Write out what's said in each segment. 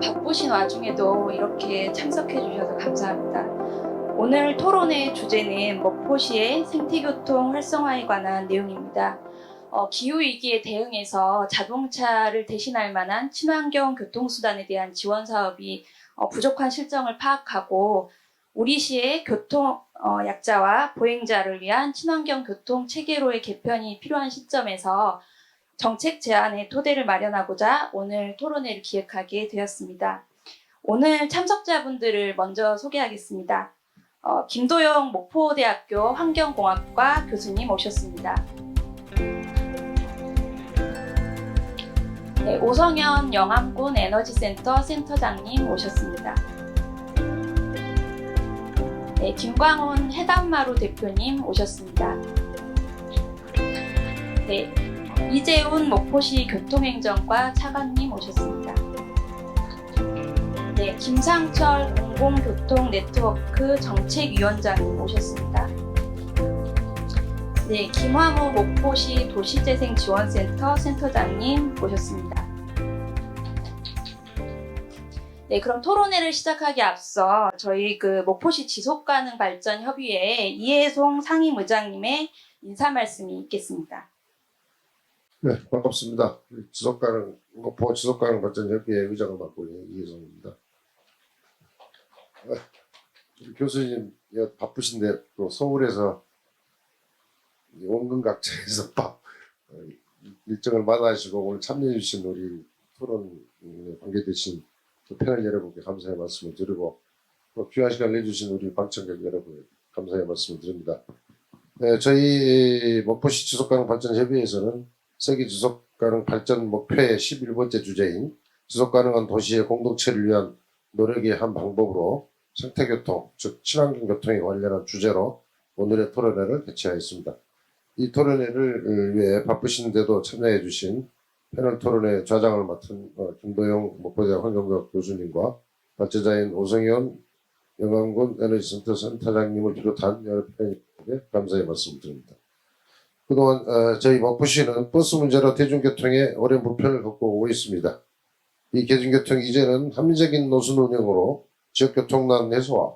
바쁘신 와중에도 이렇게 참석해 주셔서 감사합니다. 오늘 토론의 주제는 목포시의 생태교통 활성화에 관한 내용입니다. 기후위기에 대응해서 자동차를 대신할 만한 친환경 교통수단에 대한 지원 사업이 부족한 실정을 파악하고 우리 시의 교통 약자와 보행자를 위한 친환경 교통 체계로의 개편이 필요한 시점에서 정책 제안의 토대를 마련하고자 오늘 토론회를 기획하게 되었습니다. 오늘 참석자분들을 먼저 소개하겠습니다. 김도영 목포대학교 환경공학과 교수님 오셨습니다. 네, 오성현 영암군 에너지센터 센터장님 오셨습니다. 네, 김광훈 해담마루 대표님 오셨습니다. 네, 이재훈 목포시 교통행정과 차관님 오셨습니다. 네, 김상철 공공교통네트워크 정책위원장님 오셨습니다. 네, 김화무 목포시 도시재생지원센터 센터장님 오셨습니다. 네, 그럼 토론회를 시작하기 앞서 저희 목포시 지속가능발전협의회 이해송 상임의장님의 인사 말씀이 있겠습니다. 네, 반갑습니다. 목포 지속가능발전협의회 의장을 맡고 있는 이해송입니다. 우리 교수님 바쁘신데 또 서울에서 원근각처에서 일정을 마다하시고 오늘 참여해 주신 우리 토론에 관계되신 패널 여러분께 감사의 말씀을 드리고 또 귀한 시간 내주신 우리 방청객 여러분 감사의 말씀을 드립니다. 네, 저희 목포시 지속가능발전협의회에서는 세계 지속가능 발전 목표의 11번째 주제인 지속가능한 도시의 공동체를 위한 노력의 한 방법으로 생태교통, 즉 친환경 교통에 관련한 주제로 오늘의 토론회를 개최하였습니다. 이 토론회를 위해 바쁘신데도 참여해 주신 패널 토론회 좌장을 맡은 김도영 목포대학 환경공학 교수님과 발제자인 오성현 영암군 에너지센터 센터장님을 비롯한 여러 패널에게 감사의 말씀을 드립니다. 그동안 저희 목포시는 버스 문제로 대중교통에 오랜 불편을 겪고 오고 있습니다. 이 대중교통이 이제는 합리적인 노선 운영으로 지역교통난 해소와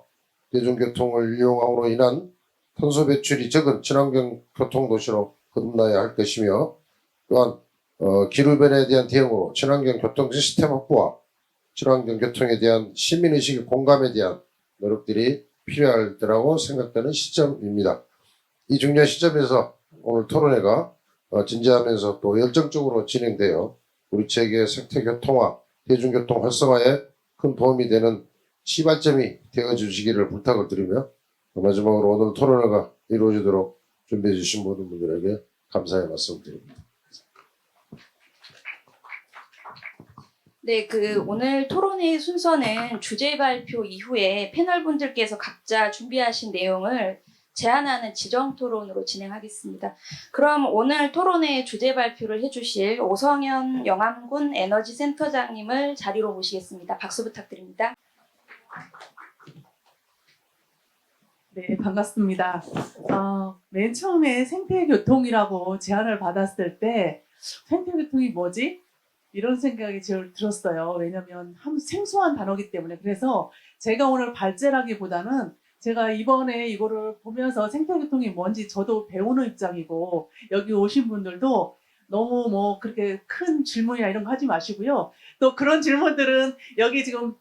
대중교통을 이용함으로 인한 탄소 배출이 적은 친환경 교통도시로 거듭나야 할 것이며 또한 기후변화에 대한 대응으로 친환경 교통 시스템 확보와 친환경 교통에 대한 시민의식의 공감에 대한 노력들이 필요할 때라고 생각되는 시점입니다. 이 중요한 시점에서 오늘 토론회가 진지하면서 또 열정적으로 진행되어 우리 지역의 생태교통화, 대중교통 활성화에 큰 도움이 되는 시발점이 되어주시기를 부탁을 드리며 마지막으로 오늘 토론회가 이루어지도록 준비해 주신 모든 분들에게 감사의 말씀을 드립니다. 네, 오늘 토론회 순서는 주제 발표 이후에 패널분들께서 각자 준비하신 내용을 제안하는 지정 토론으로 진행하겠습니다. 그럼 오늘 토론회 주제 발표를 해주실 오성현 영암군 에너지센터장님을 자리로 모시겠습니다. 박수 부탁드립니다. 네, 반갑습니다. 맨 처음에 생태교통이라고 제안을 받았을 때 생태교통이 뭐지? 이런 생각이 제일 들었어요. 왜냐하면 생소한 단어이기 때문에. 그래서 제가 오늘 발제라기보다는 제가 이번에 이거를 보면서 생태교통이 뭔지 저도 배우는 입장이고 여기 오신 분들도 너무 그렇게 큰 질문이나 이런 거 하지 마시고요. 또 그런 질문들은 여기 지금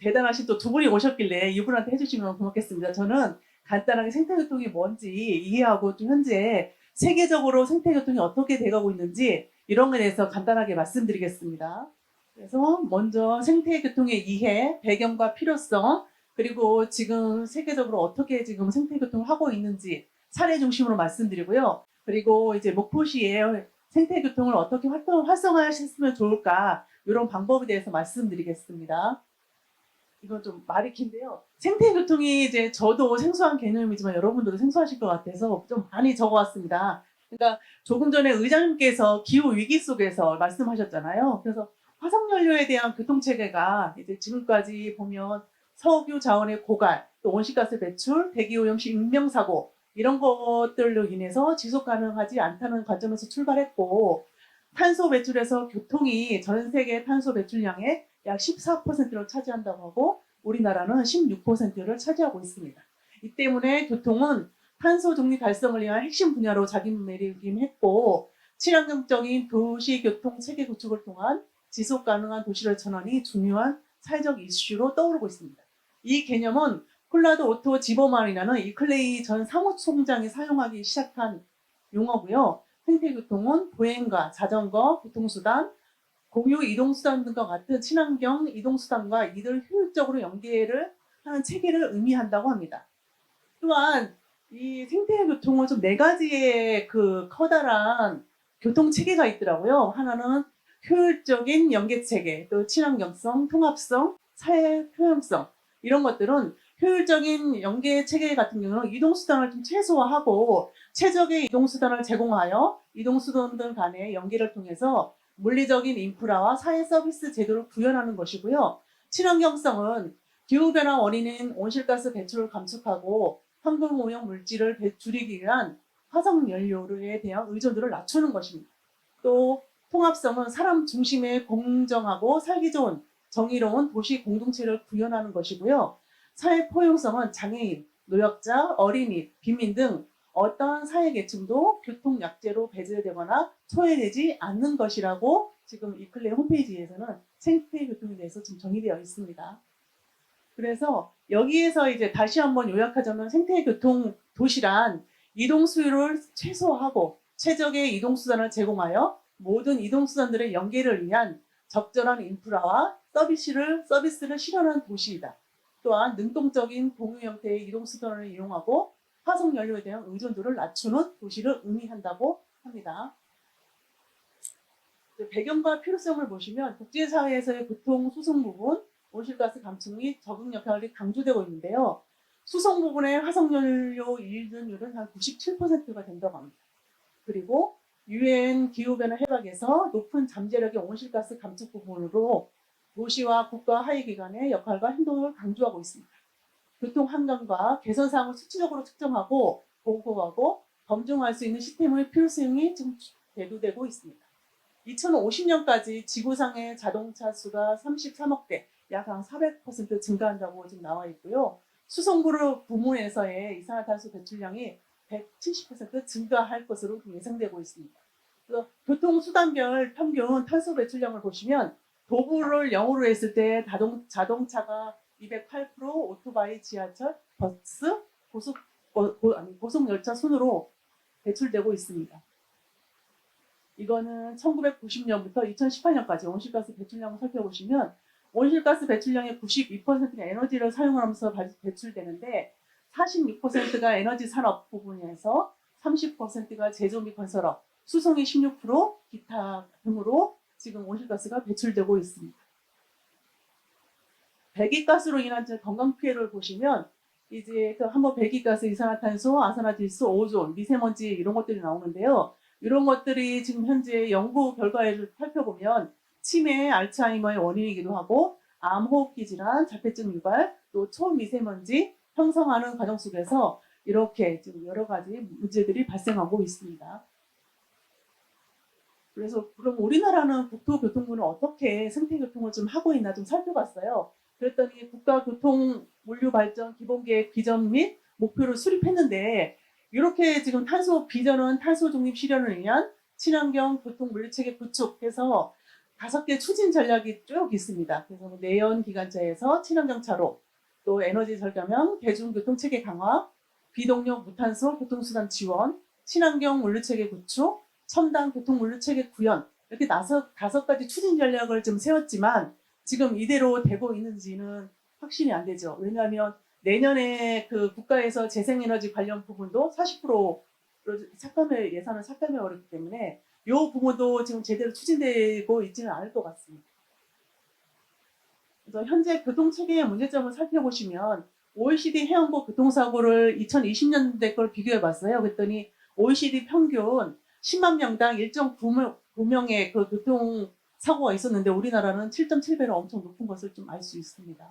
대단하신 또 두 분이 오셨길래 이분한테 해주시면 고맙겠습니다. 저는 간단하게 생태교통이 뭔지 이해하고 좀 현재 세계적으로 생태교통이 어떻게 돼가고 있는지 이런 거에 대해서 간단하게 말씀드리겠습니다. 그래서 먼저 생태교통의 이해, 배경과 필요성, 그리고 지금 세계적으로 어떻게 지금 생태교통을 하고 있는지 사례 중심으로 말씀드리고요. 그리고 이제 목포시에 생태교통을 어떻게 활성화하셨으면 좋을까 이런 방법에 대해서 말씀드리겠습니다. 이건 좀 말이 긴데요. 생태교통이 이제 저도 생소한 개념이지만 여러분들도 생소하실 것 같아서 좀 많이 적어왔습니다. 그러니까 조금 전에 의장님께서 기후 위기 속에서 말씀하셨잖아요. 그래서 화석연료에 대한 교통체계가 이제 지금까지 보면 석유 자원의 고갈, 또 온실가스 배출, 대기오염 인명사고 이런 것들로 인해서 지속 가능하지 않다는 관점에서 출발했고 탄소 배출에서 교통이 전 세계 탄소 배출량의 약 14%를 차지한다고 하고 우리나라는 16%를 차지하고 있습니다. 이 때문에 교통은 탄소 중립 달성을 위한 핵심 분야로 자기매김했고 친환경적인 도시교통 체계 구축을 통한 지속 가능한 도시를 전환이 중요한 사회적 이슈로 떠오르고 있습니다. 이 개념은 콜라도 오토 지버만이라는 이클레이 전 사무총장이 사용하기 시작한 용어고요. 생태교통은 보행과 자전거, 교통수단, 공유 이동수단 등과 같은 친환경 이동수단과 이를 효율적으로 연계를 하는 체계를 의미한다고 합니다. 또한 이 생태교통은 좀 네 가지의 그 커다란 교통 체계가 있더라고요. 하나는 효율적인 연계 체계, 또 친환경성, 통합성, 사회 효용성 이런 것들은 효율적인 연계 체계 같은 경우는 이동수단을 좀 최소화하고 최적의 이동수단을 제공하여 이동수단들 간의 연계를 통해서 물리적인 인프라와 사회 서비스 제도를 구현하는 것이고요. 친환경성은 기후변화 원인인 온실가스 배출을 감축하고 환경오염 물질을 줄이기 위한 화석연료에 대한 의존도를 낮추는 것입니다. 또 통합성은 사람 중심의 공정하고 살기 좋은 정의로운 도시 공동체를 구현하는 것이고요. 사회 포용성은 장애인, 노약자, 어린이, 빈민 등 어떠한 사회계층도 교통약제로 배제되거나 소외되지 않는 것이라고 지금 이클레 홈페이지에서는 생태교통에 대해서 지금 정의되어 있습니다. 그래서 여기에서 이제 다시 한번 요약하자면 생태교통 도시란 이동 수요를 최소화하고 최적의 이동수단을 제공하여 모든 이동수단들의 연계를 위한 적절한 인프라와 서비스를 실현하는 도시이다. 또한 능동적인 공유 형태의 이동수단을 이용하고 화석연료에 대한 의존도를 낮추는 도시를 의미한다고 합니다. 배경과 필요성을 보시면 국제사회에서의 교통 수송 부분, 온실가스 감축 및 적응 역할이 강조되고 있는데요. 수송 부분의 화석연료 이전율은 한 97%가 된다고 합니다. 그리고 UN 기후변화 협약에서 높은 잠재력의 온실가스 감축 부분으로 도시와 국가 하위기관의 역할과 행동을 강조하고 있습니다. 교통 환경과 개선 사항을 수치적으로 측정하고 보고하고 검증할 수 있는 시스템의 필요성이 지금 대두되고 있습니다. 2050년까지 지구상의 자동차 수가 33억 대, 약 한 400% 증가한다고 지금 나와 있고요. 수송그룹 부문에서의 이산화탄소 배출량이 170% 증가할 것으로 예상되고 있습니다. 그래서 교통수단별 평균 탄소 배출량을 보시면 도보를 0으로 했을 때 자동차가 208%, 오토바이, 지하철, 버스, 고속열차 순으로 배출되고 있습니다. 이거는 1990년부터 2018년까지 온실가스 배출량을 살펴보시면 온실가스 배출량의 92%가 에너지를 사용하면서 배출되는데 46%가 에너지 산업 부분에서 30%가 제조 및 건설업, 수송이 16%, 기타 등으로 지금 온실가스가 배출되고 있습니다. 배기가스로 인한 건강 피해를 보시면 이제 한번 배기가스, 이산화탄소, 아산화질소, 오존, 미세먼지 이런 것들이 나오는데요. 이런 것들이 지금 현재 연구 결과를 살펴보면 치매, 알츠하이머의 원인이기도 하고 암, 호흡기 질환, 자폐증 유발, 또 초미세먼지 형성하는 과정 속에서 이렇게 지금 여러 가지 문제들이 발생하고 있습니다. 그래서 그럼 우리나라는 국토교통부는 어떻게 생태교통을 좀 하고 있나 좀 살펴봤어요. 그랬더니 국가교통물류발전 기본계획 비전 및 목표를 수립했는데 이렇게 지금 비전은 탄소 중립 실현을 위한 친환경 교통 물류체계 구축해서 5개 추진 전략이 쭉 있습니다. 그래서 내연 기관차에서 친환경 차로, 또 에너지 절감형 대중교통 체계 강화, 비동력 무탄소 교통수단 지원, 친환경 물류체계 구축, 첨단 교통 물류체계 구현 이렇게 5가지 추진 전략을 좀 세웠지만 지금 이대로 되고 있는지는 확신이 안 되죠. 왜냐하면 내년에 그 국가에서 재생에너지 관련 부분도 40% 예산을 삭감해 버렸기 때문에 이 부분도 지금 제대로 추진되고 있지는 않을 것 같습니다. 그래서 현재 교통체계의 문제점을 살펴보시면 OECD 해안국 교통사고를 2020년대 걸 비교해 봤어요. 그랬더니 OECD 평균 10만 명당 1.9명의 그 교통사고가 있었는데 우리나라는 7.7배로 엄청 높은 것을 좀 알 수 있습니다.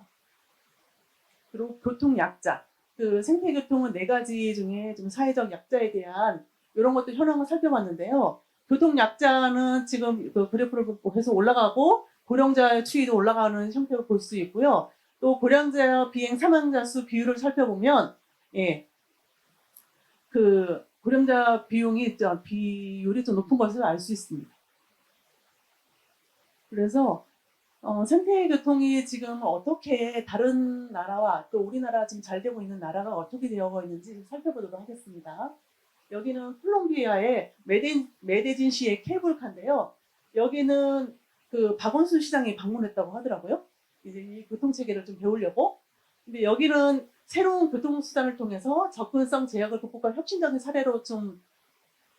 그리고 교통약자, 그 생태교통은 4가지 중에 좀 사회적 약자에 대한 이런 것들 현황을 살펴봤는데요. 교통약자는 지금 그 그래프를 계속 올라가고 고령자 추이도 올라가는 형태를 볼 수 있고요. 또 고령자 비행 사망자 수 비율을 살펴보면 예, 그 고령자 비율이 좀 높은 것을 알 수 있습니다. 그래서 생태교통이 지금 어떻게 다른 나라와 또 우리나라 지금 잘 되고 있는 나라가 어떻게 되어 있는지 좀 살펴보도록 하겠습니다. 여기는 콜롬비아의 메데진시의 케이블카인데요. 여기는 그 박원순 시장이 방문했다고 하더라고요. 이제 이 교통체계를 좀 배우려고. 근데 여기는 새로운 교통수단을 통해서 접근성 제약을 극복한 혁신적인 사례로 좀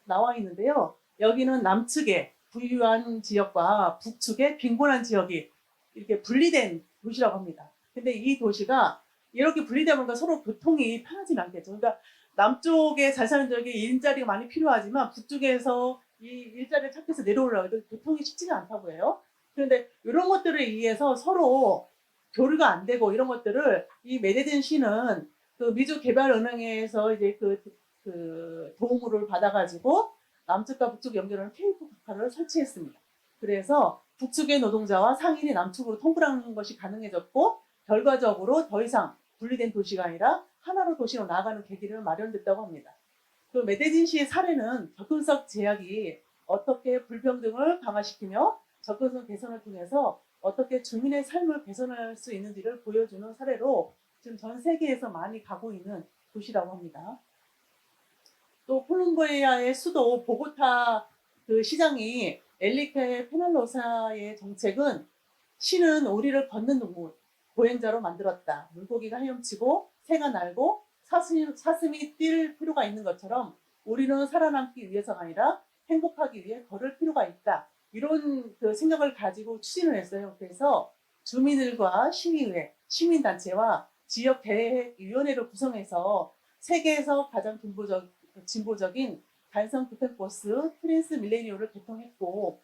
나와 있는데요. 여기는 남측의 부유한 지역과 북측의 빈곤한 지역이 이렇게 분리된 도시라고 합니다. 근데 이 도시가 이렇게 분리되다 보니까 서로 교통이 편하진 않겠죠. 그러니까 남쪽에 잘 사는 지역에 일자리가 많이 필요하지만 북쪽에서 이 일자리를 찾기 위해서 내려오려고 해도 교통이 쉽지가 않다고 해요. 그런데 이런 것들을 위해서 서로 교류가 안 되고 이런 것들을 이 메데딘 시는 그 미주개발은행에서 이제 그 도움을 받아가지고 남측과 북측 연결하는 케이블카를 설치했습니다. 그래서 북측의 노동자와 상인이 남측으로 통근하는 것이 가능해졌고 결과적으로 더 이상 분리된 도시가 아니라 하나로 도시로 나아가는 계기를 마련됐다고 합니다. 그 메데딘시의 사례는 접근성 제약이 어떻게 불평등을 강화시키며 접근성 개선을 통해서 어떻게 주민의 삶을 개선할 수 있는지를 보여주는 사례로 지금 전 세계에서 많이 가고 있는 도시라고 합니다. 또 콜롬비아의 수도 보고타 그 시장이 엘리케 페날로사의 정책은 신은 오리를 걷는 동물, 보행자로 만들었다. 물고기가 헤엄치고 새가 날고 사슴이 뛸 필요가 있는 것처럼 우리는 살아남기 위해서가 아니라 행복하기 위해 걸을 필요가 있다. 이런 그 생각을 가지고 추진을 했어요. 그래서 주민들과 시민회, 시민단체와 지역계획위원회를 구성해서 세계에서 가장 진보적인 간선 교통버스 트랜스 밀레니오를 개통했고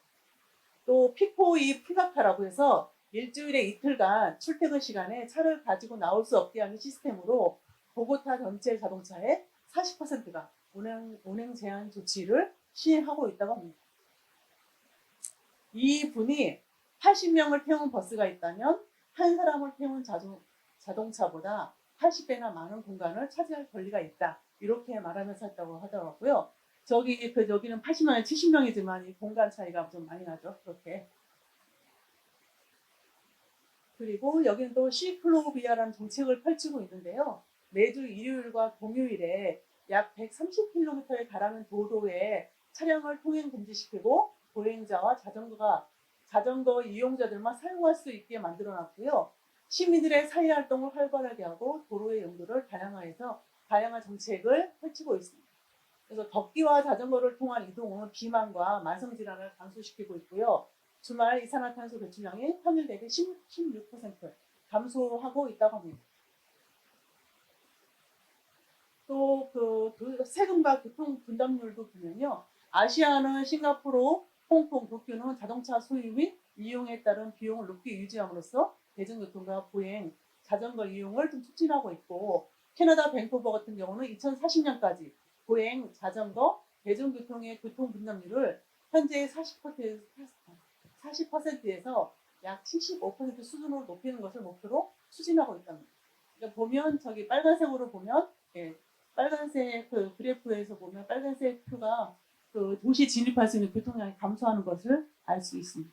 또 피코이 풀가카라고 해서 일주일에 이틀간 출퇴근 시간에 차를 가지고 나올 수 없게 하는 시스템으로 보고타 전체 자동차의 40%가 운행 제한 조치를 시행하고 있다고 합니다. 이 분이 80명을 태운 버스가 있다면 한 사람을 태운 자동차보다 80배나 많은 공간을 차지할 권리가 있다. 이렇게 말하면서 했다고 하더라고요. 여기는 80명에 70명이지만 이 공간 차이가 좀 많이 나죠. 그렇게. 그리고 여기는 또 시클로비아라는 정책을 펼치고 있는데요. 매주 일요일과 공휴일에 약 130km에 달하는 도로에 차량을 통행 금지시키고 보행자와 자전거 이용자들만 사용할 수 있게 만들어놨고요. 시민들의 사회 활동을 활발하게 하고 도로의 용도를 다양한 정책을 펼치고 있습니다. 그래서 걷기와 자전거를 통한 이동은 비만과 만성질환을 감소시키고 있고요. 주말 이산화탄소 배출량이 평일 대비 16% 감소하고 있다고 합니다. 또 그 세금과 교통 분담률도 보면요. 아시아는 싱가포르, 홍콩, 도쿄는 자동차 소유 및 이용에 따른 비용을 높게 유지함으로써 대중교통과 보행, 자전거 이용을 좀 촉진하고 있고 캐나다 밴쿠버 같은 경우는 2040년까지 보행, 자전거, 대중교통의 교통 분담률을 현재 40%에서 약 75% 수준으로 높이는 것을 목표로 추진하고 있답니다. 그러니까 보면 저기 빨간색으로 보면 빨간색 그 그래프에서 보면 빨간색 표가 그 도시 진입할 수 있는 교통량이 감소하는 것을 알 수 있습니다.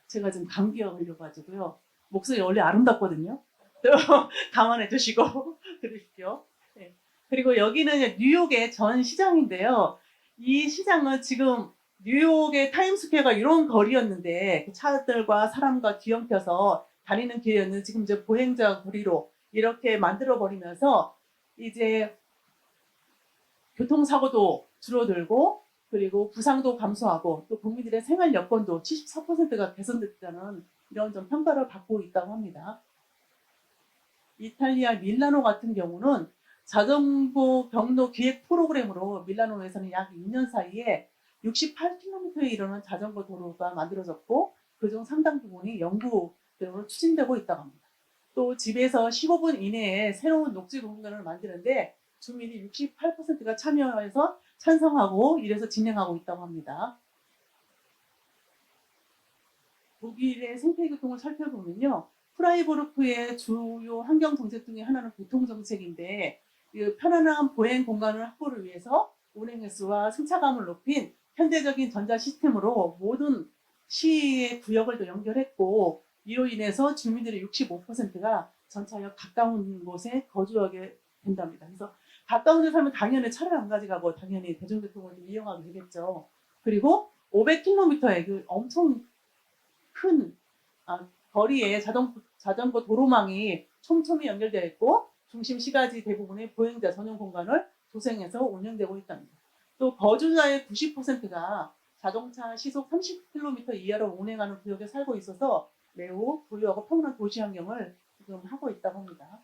제가 지금 감기가 걸려가지고요. 목소리 원래 아름답거든요. 감안해 주시고 들으십시오. 네. 그리고 여기는 뉴욕의 전 시장인데요. 이 시장은 지금 뉴욕의 타임스퀘어가 이런 거리였는데 차들과 사람과 뒤엉켜서 다니는 길이었는데 지금 이제 보행자 거리로 이렇게 만들어 버리면서 이제 교통사고도 줄어들고 그리고 부상도 감소하고 또 국민들의 생활 여건도 74%가 개선됐다는 이런 좀 평가를 받고 있다고 합니다. 이탈리아 밀라노 같은 경우는 자전거 경로 기획 프로그램으로 밀라노에서는 약 2년 사이에 68km에 이르는 자전거 도로가 만들어졌고 그중 상당 부분이 연구로 추진되고 있다고 합니다. 또 집에서 15분 이내에 새로운 녹지 공간을 만드는데 주민이 68%가 참여해서 찬성하고 이래서 진행하고 있다고 합니다. 독일의 생태교통을 살펴보면요. 프라이부르크의 주요 환경 정책 중에 하나는 교통 정책인데 그 편안한 보행 공간을 확보를 위해서 운행 횟수와 승차감을 높인 현대적인 전자 시스템으로 모든 시의 구역을 또 연결했고 이로 인해서 주민들의 65%가 전차역 가까운 곳에 거주하게 된답니다. 그래서 가까운 데 살면 당연히 차를 안 가져가고 당연히 대중교통을 좀 이용하게 되겠죠. 그리고 500km의 그 엄청 큰 거리에 자전거 도로망이 촘촘히 연결되어 있고 중심 시가지 대부분의 보행자 전용 공간을 조성해서 운영되고 있답니다. 또 거주자의 90%가 자동차 시속 30km 이하로 운행하는 구역에 살고 있어서 매우 부유하고 평온한 도시 환경을 지금 하고 있다고 합니다.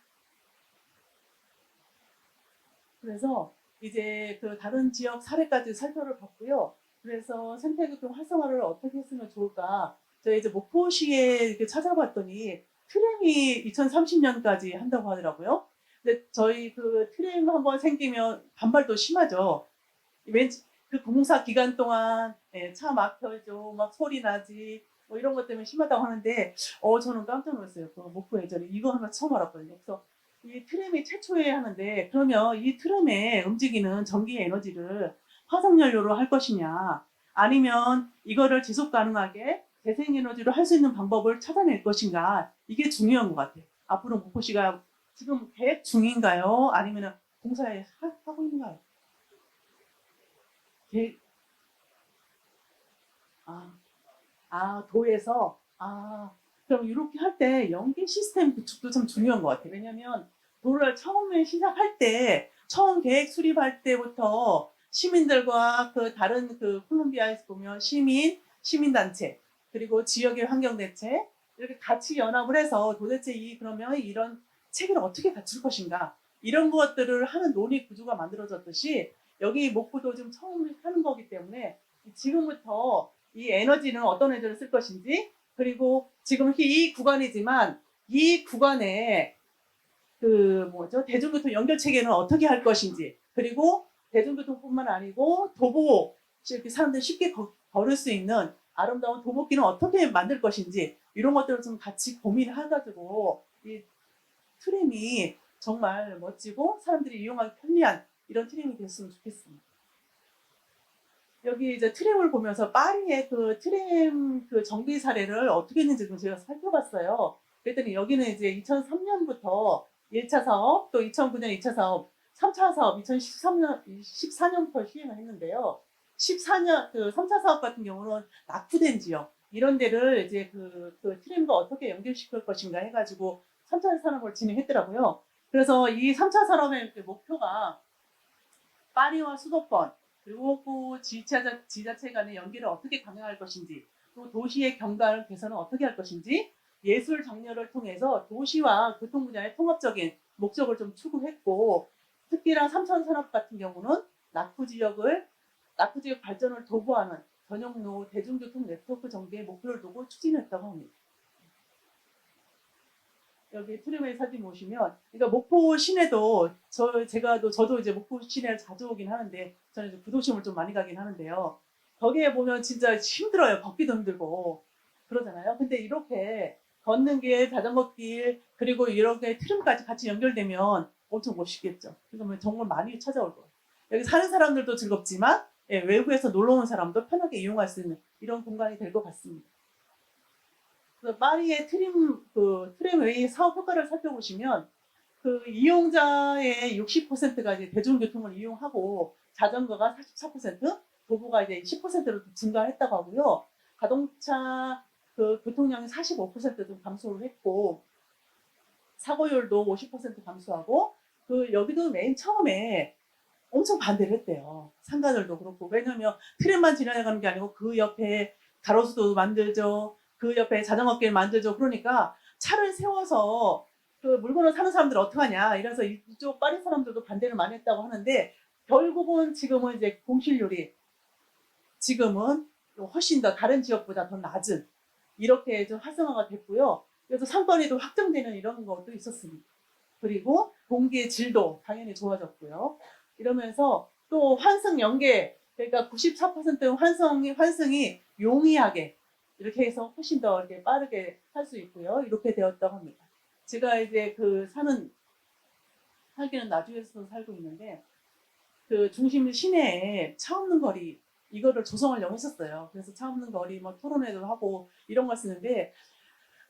그래서 이제 그 다른 지역 사례까지 살펴를 봤고요. 그래서 생태교통 활성화를 어떻게 했으면 좋을까? 저희 이제 목포시에 이렇게 찾아봤더니 트램이 2030년까지 한다고 하더라고요. 근데 저희 그 트램 한번 생기면 반발도 심하죠. 왠지 그 공사 기간 동안 차 막혀줘, 막 소리 나지, 뭐 이런 것 때문에 심하다고 하는데, 저는 깜짝 놀랐어요. 그 목포 예전에 이거 하나 처음 알았거든요. 그래서 이 트램이 최초에 하는데, 그러면 이 트램에 움직이는 전기 에너지를 화석연료로 할 것이냐, 아니면 이거를 지속 가능하게 재생에너지로 할 수 있는 방법을 찾아낼 것인가, 이게 중요한 것 같아요. 앞으로 목포시가 지금 계획 중인가요? 아니면 공사에 하고 있는가요? 계획, 도에서, 그럼 이렇게 할 때 연계 시스템 구축도 참 중요한 것 같아요. 왜냐면 도를 처음에 시작할 때, 처음 계획 수립할 때부터 시민들과 그 다른 그 콜롬비아에서 보면 시민단체, 그리고 지역의 환경대책, 이렇게 같이 연합을 해서 도대체 그러면 이런 체계를 어떻게 갖출 것인가, 이런 것들을 하는 논의 구조가 만들어졌듯이 여기 목포도 지금 처음 하는 거기 때문에 지금부터 이 에너지는 어떤 에너지를 쓸 것인지, 그리고 지금 이 구간이지만 이 구간에 그 대중교통 연결 체계는 어떻게 할 것인지, 그리고 대중교통뿐만 아니고 도보, 이렇게 사람들이 쉽게 걸을 수 있는 아름다운 도보길은 어떻게 만들 것인지, 이런 것들을 좀 같이 고민해가지고 이 트램이 정말 멋지고 사람들이 이용하기 편리한 이런 트램이 됐으면 좋겠습니다. 여기 이제 트램을 보면서 파리의 그 트램 그 정비 사례를 어떻게 했는지 좀 제가 살펴봤어요. 그랬더니 여기는 이제 2003년부터 1차 사업, 또 2009년 2차 사업, 3차 사업 2014년부터 시행을 했는데요. 14년 그 3차 사업 같은 경우는 낙후된 지역 이런 데를 이제 그 트램과 어떻게 연결시킬 것인가 해가지고 3차 산업을 진행했더라고요. 그래서 이 3차 산업의 목표가 파리와 수도권, 그리고 그 지자체 간의 연계를 어떻게 강화할 것인지, 또 도시의 경관 개선을 어떻게 할 것인지, 예술 장려를 통해서 도시와 교통 분야의 통합적인 목적을 좀 추구했고, 특히나 삼천 산업 같은 경우는 낙후 지역 발전을 도구하는 전용로 대중교통 네트워크 전개의 목표를 두고 추진했다고 합니다. 여기 트림의 사진 보시면, 그러니까 목포 시내도 저도 이제 목포 시내를 자주 오긴 하는데, 저는 이제 구도심을 좀 많이 가긴 하는데요. 거기에 보면 진짜 힘들어요. 걷기도 힘들고 그러잖아요. 근데 이렇게 걷는 길, 자전거 길, 그리고 이렇게 트림까지 같이 연결되면 엄청 멋있겠죠. 그러면 정말 많이 찾아올 거예요. 여기 사는 사람들도 즐겁지만 외부에서 놀러 온 사람도 편하게 이용할 수 있는 이런 공간이 될 것 같습니다. 파리의 트램웨이 사업 효과를 살펴보시면 그 이용자의 60%가 이제 대중교통을 이용하고 자전거가 44%, 도보가 이제 10%로 증가했다고 하고요. 자동차 그 교통량이 45%도 감소를 했고 사고율도 50% 감소하고 여기도 맨 처음에 엄청 반대를 했대요. 상가들도 그렇고. 왜냐면 트램만 지나가는 게 아니고 그 옆에 가로수도 만들죠. 그 옆에 자전거길 만들죠. 그러니까 차를 세워서 그 물건을 사는 사람들 어떡하냐. 이래서 이쪽 파리 사람들도 반대를 많이 했다고 하는데 결국은 지금은 이제 공실률이 지금은 훨씬 더 다른 지역보다 더 낮은 이렇게 좀 활성화가 됐고요. 그래서 상권에도 확정되는 이런 것도 있었습니다. 그리고 공기의 질도 당연히 좋아졌고요. 이러면서 또 환승 연계, 그러니까 94% 환승이 용이하게 이렇게 해서 훨씬 더 이렇게 빠르게 할 수 있고요. 이렇게 되었다고 합니다. 제가 이제 살기는 나주에서 살고 있는데 그 중심 시내에 차 없는 거리 이거를 조성하려고 했었어요. 그래서 차 없는 거리 뭐 토론회도 하고 이런 걸 쓰는데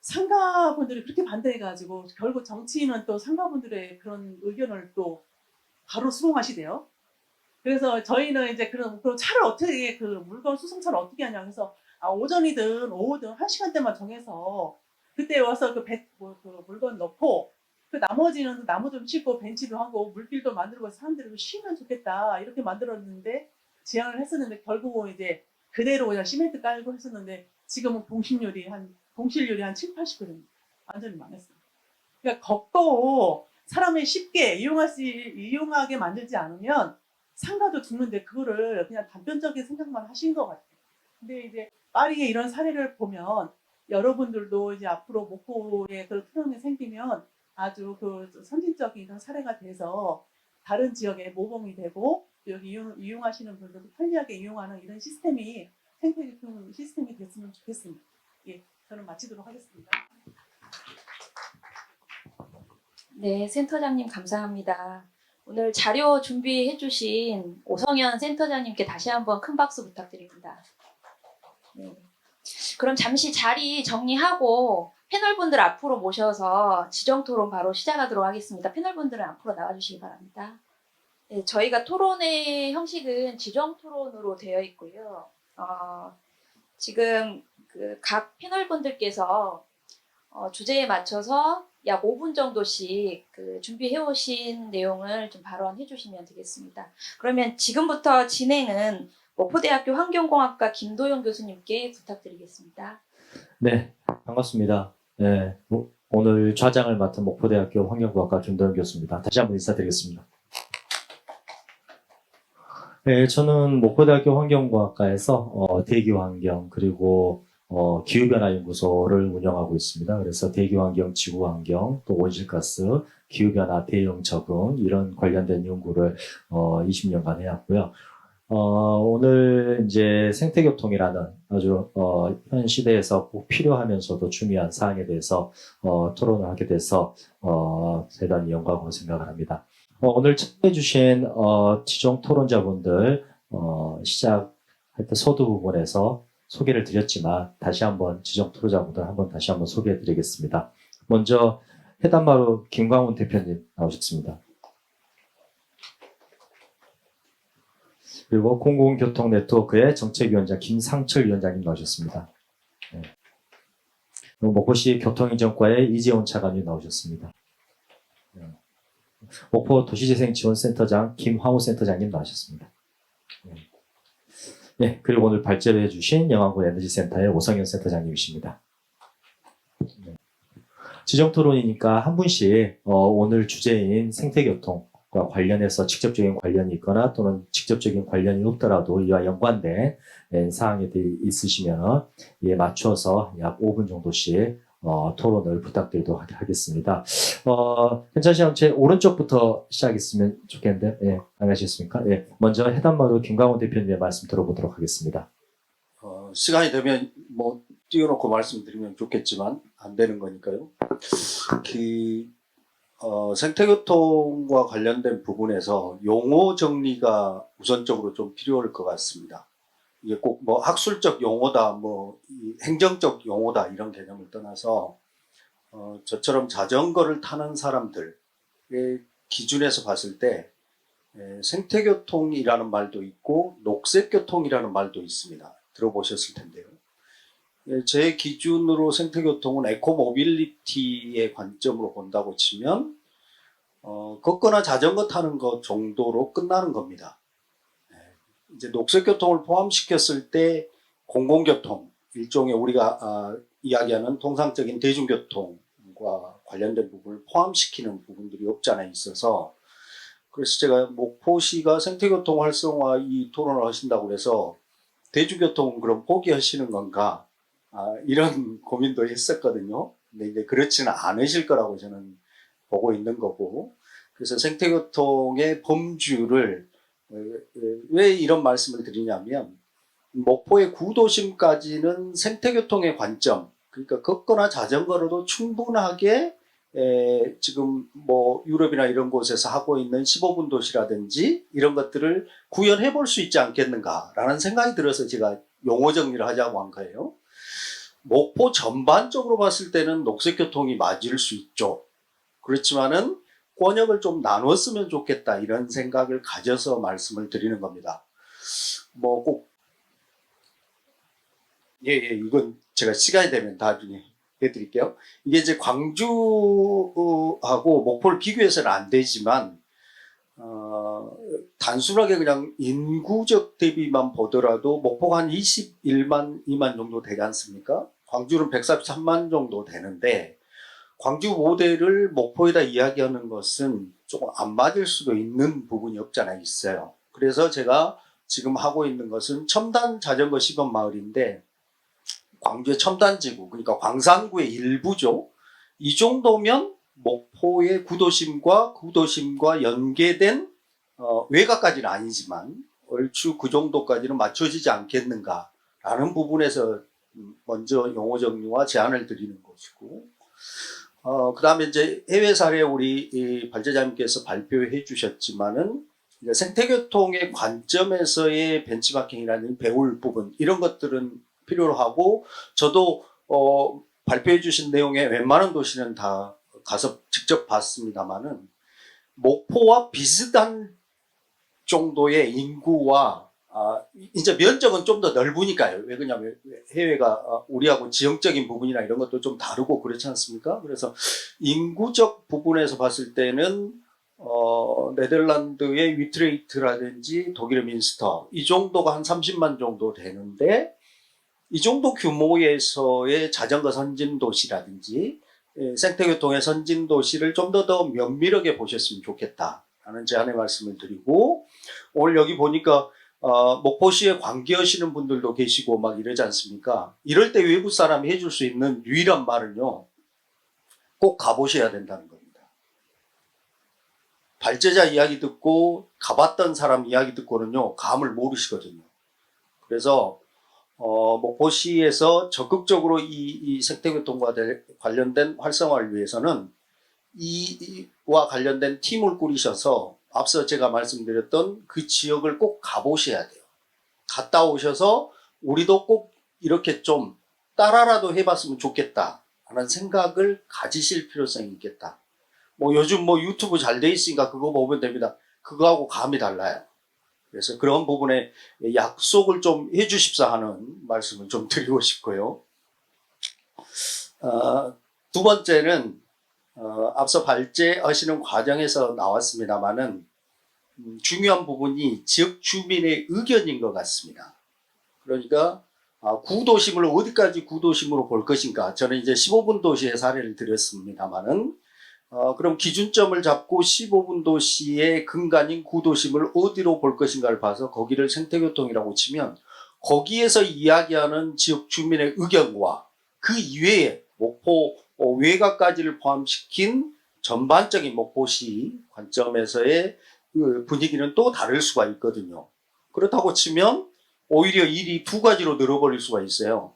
상가분들이 그렇게 반대해가지고 결국 정치인은 또 상가분들의 그런 의견을 또 바로 수긍하시대요. 그래서 저희는 이제 그럼 차를 어떻게 물건 수송차를 어떻게 하냐 그래서 오전이든 오후든 한 시간대만 정해서 그때 와서 그 물건 넣고 그 나머지는 나무 좀 심고 벤치도 하고 물길도 만들고 사람들이 좀 쉬면 좋겠다 이렇게 만들었는데 제안을 했었는데 결국은 이제 그대로 그냥 시멘트 깔고 했었는데 지금은 공실률이 한 7, 80%입니다. 완전히 망했어요. 그러니까 걷고 사람이 쉽게 이용하게 만들지 않으면 상가도 죽는데 그거를 그냥 단편적인 생각만 하신 것 같아요. 근데 이제 파리의 이런 사례를 보면 여러분들도 이제 앞으로 목포에 그런 트럭이 생기면 아주 선진적인 그런 사례가 돼서 다른 지역에 모범이 되고 여기 이용하시는 분들도 편리하게 이용하는 이런 시스템이 생태교통 시스템이 됐으면 좋겠습니다. 예, 저는 마치도록 하겠습니다. 네, 센터장님 감사합니다. 오늘 자료 준비해 주신 오성현 센터장님께 다시 한번 큰 박수 부탁드립니다. 네. 그럼 잠시 자리 정리하고 패널분들 앞으로 모셔서 지정토론 바로 시작하도록 하겠습니다. 패널분들은 앞으로 나와주시기 바랍니다. 네, 저희가 토론의 형식은 지정토론으로 되어 있고요. 지금 각 패널분들께서 주제에 맞춰서 약 5분 정도씩 준비해 오신 내용을 좀 발언해 주시면 되겠습니다. 그러면 지금부터 진행은 목포대학교 환경공학과 김도영 교수님께 부탁드리겠습니다. 네, 반갑습니다. 네, 오늘 좌장을 맡은 목포대학교 환경공학과 김도영 교수입니다. 다시 한번 인사드리겠습니다. 네, 저는 목포대학교 환경공학과에서 대기환경 그리고 기후변화연구소를 운영하고 있습니다. 그래서 대기환경, 지구환경, 또 온실가스, 기후변화 대응 적응 이런 관련된 연구를 20년간 해왔고요. 오늘 이제 생태교통이라는 아주 현 시대에서 꼭 필요하면서도 중요한 사항에 대해서 토론을 하게 돼서 대단히 영광으로 생각을 합니다. 오늘 참여해주신 지정 토론자분들 시작할 때 서두 부분에서 소개를 드렸지만 다시 한번 지정 토론자분들 한번 다시 한번 소개해드리겠습니다. 먼저 해담마루 김광훈 대표님 나오셨습니다. 그리고 공공교통네트워크의 정책위원장 김상철 위원장님 나오셨습니다. 네. 그리고 목포시 교통행정과의 이재훈 차관님 나오셨습니다. 네. 목포 도시재생지원센터장 김화우 센터장님 나오셨습니다. 네. 네, 그리고 오늘 발제를 해주신 영암군 에너지센터의 오성현 센터장님이십니다. 네. 지정토론이니까 한 분씩 오늘 주제인 생태교통과 관련해서 직접적인 관련이 있거나 또는 직접적인 관련이 없더라도 이와 연관된 사항에 대해 있으시면 이에 맞춰서 약 5분 정도씩 토론을 부탁드리도록 하겠습니다. 괜찮으시면 제 오른쪽부터 시작했으면 좋겠는데, 예, 안 하시겠습니까? 예, 먼저 해담마루 김광훈 대표님의 말씀 들어보도록 하겠습니다. 시간이 되면 뭐 띄워놓고 말씀드리면 좋겠지만 안 되는 거니까요. 생태교통과 관련된 부분에서 용어 정리가 우선적으로 좀 필요할 것 같습니다. 이게 꼭 뭐 학술적 용어다, 뭐 행정적 용어다 이런 개념을 떠나서 저처럼 자전거를 타는 사람들의 기준에서 봤을 때 생태교통이라는 말도 있고 녹색교통이라는 말도 있습니다. 들어보셨을 텐데요. 제 기준으로 생태교통은 에코모빌리티의 관점으로 본다고 치면 걷거나 자전거 타는 것 정도로 끝나는 겁니다. 이제 녹색교통을 포함시켰을 때 공공교통, 일종의 우리가 이야기하는 통상적인 대중교통과 관련된 부분을 포함시키는 부분들이 없지 않아 있어서, 그래서 제가 목포시가 생태교통 활성화 이 토론을 하신다고 해서 대중교통은 그럼 포기하시는 건가? 이런 고민도 했었거든요. 근데 이제 그렇지는 않으실 거라고 저는 보고 있는 거고, 그래서 생태교통의 범주를 왜 이런 말씀을 드리냐면 목포의 구도심까지는 생태교통의 관점, 그러니까 걷거나 자전거로도 충분하게 지금 뭐 유럽이나 이런 곳에서 하고 있는 15분 도시라든지 이런 것들을 구현해 볼 수 있지 않겠는가라는 생각이 들어서 제가 용어 정리를 하자고 한 거예요. 목포 전반적으로 봤을 때는 녹색교통이 맞을 수 있죠. 그렇지만은 권역을 좀 나눴으면 좋겠다 이런 생각을 가져서 말씀을 드리는 겁니다. 뭐 꼭 이건 제가 시간이 되면 나중에 해드릴게요. 이게 이제 광주하고 목포를 비교해서는 안 되지만 단순하게 그냥 인구적 대비만 보더라도 목포가 한 21만, 2만 정도 되지 않습니까? 광주는 143만 정도 되는데 광주 모델을 목포에다 이야기하는 것은 조금 안 맞을 수도 있는 부분이 없잖아 있어요. 그래서 제가 지금 하고 있는 것은 첨단 자전거 시범 마을인데 광주의 첨단지구, 그러니까 광산구의 일부죠. 이 정도면 목포의 구도심과 연계된 외곽까지는 아니지만 얼추 그 정도까지는 맞춰지지 않겠는가라는 부분에서 먼저 용어 정리와 제안을 드리는 것이고, 그 다음에 이제 해외 사례 우리 발제자님께서 발표해 주셨지만은 생태교통의 관점에서의 벤치마킹이라는 배울 부분 이런 것들은 필요로 하고, 저도 발표해 주신 내용의 웬만한 도시는 다 가서 직접 봤습니다만은 목포와 비슷한 정도의 인구와 이제 면적은 좀 더 넓으니까요. 왜 그러냐면 해외가 우리하고 지형적인 부분이나 이런 것도 좀 다르고 그렇지 않습니까? 그래서 인구적 부분에서 봤을 때는 네덜란드의 위트레이트라든지 독일의 민스터 이 정도가 한 30만 정도 되는데, 이 정도 규모에서의 자전거 선진도시라든지 생태교통의 선진도시를 좀 더 면밀하게 보셨으면 좋겠다라는 제안의 말씀을 드리고, 오늘 여기 보니까 목포시에 관계하시는 분들도 계시고 막 이러지 않습니까? 이럴 때 외부 사람이 해줄 수 있는 유일한 말은요, 꼭 가보셔야 된다는 겁니다. 발제자 이야기 듣고 가봤던 사람 이야기 듣고는요 감을 모르시거든요. 그래서 목포시에서 적극적으로 이 생태교통과 관련된 활성화를 위해서는 이와 관련된 팀을 꾸리셔서 앞서 제가 말씀드렸던 그 지역을 꼭 가보셔야 돼요. 갔다 오셔서 우리도 꼭 이렇게 좀 따라라도 해봤으면 좋겠다 하는 생각을 가지실 필요성이 있겠다. 뭐 요즘 뭐 유튜브 잘 돼 있으니까 그거 보면 됩니다. 그거하고 감이 달라요. 그래서 그런 부분에 약속을 좀 해주십사 하는 말씀을 좀 드리고 싶고요. 두 번째는 앞서 발제하시는 과정에서 나왔습니다만은 중요한 부분이 지역 주민의 의견인 것 같습니다. 그러니까 구도심을 어디까지 구도심으로 볼 것인가. 저는 이제 15분 도시의 사례를 드렸습니다만은 그럼 기준점을 잡고 15분 도시의 근간인 구도심을 어디로 볼 것인가를 봐서 거기를 생태교통이라고 치면 거기에서 이야기하는 지역 주민의 의견과 그 이외에 목포 외곽까지를 포함시킨 전반적인 목포시 관점에서의 그 분위기는 또 다를 수가 있거든요. 그렇다고 치면 오히려 일이 두 가지로 늘어버릴 수가 있어요.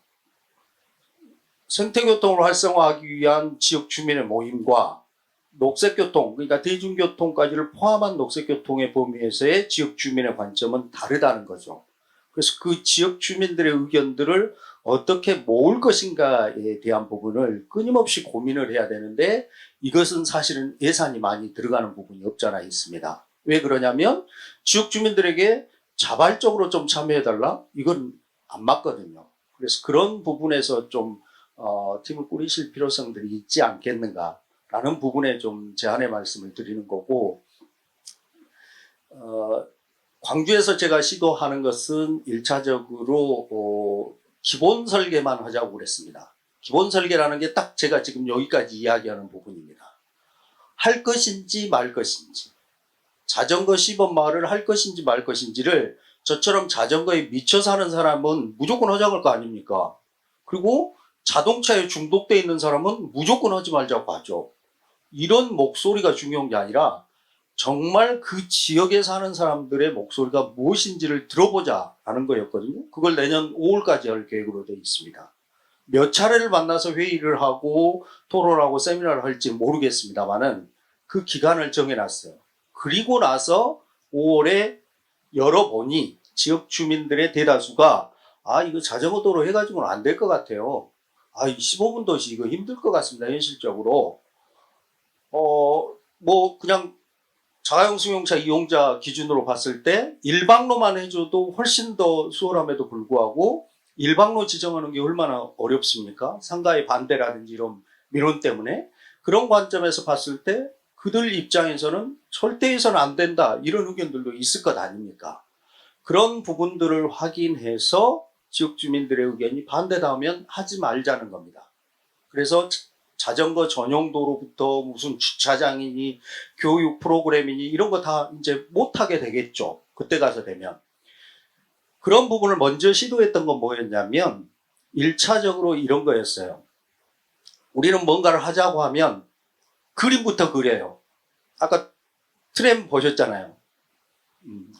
생태교통을 활성화하기 위한 지역 주민의 모임과 녹색교통, 그러니까 대중교통까지를 포함한 녹색교통의 범위에서의 지역 주민의 관점은 다르다는 거죠. 그래서 그 지역 주민들의 의견들을 어떻게 모을 것인가에 대한 부분을 끊임없이 고민을 해야 되는데, 이것은 사실은 예산이 많이 들어가는 부분이 없잖아 있습니다. 왜 그러냐면 지역 주민들에게 자발적으로 좀 참여해달라? 이건 안 맞거든요. 그래서 그런 부분에서 좀 팀을 꾸리실 필요성들이 있지 않겠는가라는 부분에 좀 제안의 말씀을 드리는 거고, 광주에서 제가 시도하는 것은 1차적으로 기본 설계만 하자고 그랬습니다. 기본 설계라는 게 딱 제가 지금 여기까지 이야기하는 부분입니다. 할 것인지 말 것인지, 자전거 시범 마을을 할 것인지 말 것인지를 저처럼 자전거에 미쳐 사는 사람은 무조건 하자고 할 거 아닙니까? 그리고 자동차에 중독돼 있는 사람은 무조건 하지 말자고 하죠. 이런 목소리가 중요한 게 아니라 정말 그 지역에 사는 사람들의 목소리가 무엇인지를 들어보자 하는 거였거든요. 그걸 내년 5월까지 할 계획으로 되어 있습니다. 몇 차례를 만나서 회의를 하고 토론하고 세미나를 할지 모르겠습니다만은 그 기간을 정해놨어요. 그리고 나서 5월에 열어보니 지역 주민들의 대다수가 이거 자전거 도로 해가지고는 안 될 것 같아요. 이 15분 도시 이거 힘들 것 같습니다. 현실적으로. 뭐 그냥 자가용 승용차 이용자 기준으로 봤을 때 일방로만 해줘도 훨씬 더 수월함에도 불구하고 일방로 지정하는 게 얼마나 어렵습니까? 상가의 반대라든지 이런 민원 때문에. 그런 관점에서 봤을 때 그들 입장에서는 절대 해서는 안 된다 이런 의견들도 있을 것 아닙니까? 그런 부분들을 확인해서 지역 주민들의 의견이 반대다 하면 하지 말자는 겁니다. 그래서 자전거 전용 도로부터 무슨 주차장이니 교육 프로그램이니 이런 거 다 이제 못하게 되겠죠. 그때 가서 되면. 그런 부분을 먼저 시도했던 건 뭐였냐면 1차적으로 이런 거였어요. 우리는 뭔가를 하자고 하면 그림부터 그려요. 아까 트램 보셨잖아요.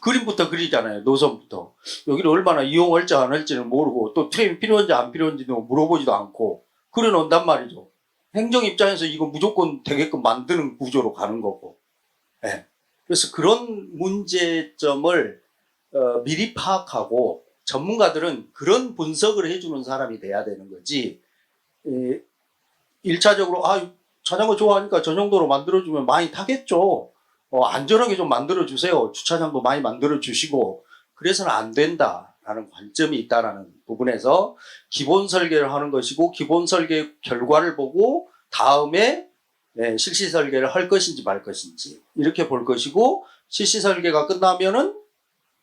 그림부터 그리잖아요. 노선부터. 여기를 얼마나 이용할지 안 할지는 모르고 또 트램이 필요한지 안 필요한지도 물어보지도 않고 그려놓는단 말이죠. 행정 입장에서 이거 무조건 되게끔 만드는 구조로 가는 거고. 네. 그래서 그런 문제점을 미리 파악하고 전문가들은 그런 분석을 해주는 사람이 돼야 되는 거지. 1차적으로 자전거 좋아하니까 저 정도로 만들어주면 많이 타겠죠. 안전하게 좀 만들어주세요. 주차장도 많이 만들어주시고 그래서는 안 된다라는 관점이 있다라는 부분에서 기본 설계를 하는 것이고 기본 설계 결과를 보고 다음에 실시 설계를 할 것인지 말 것인지 이렇게 볼 것이고 실시 설계가 끝나면은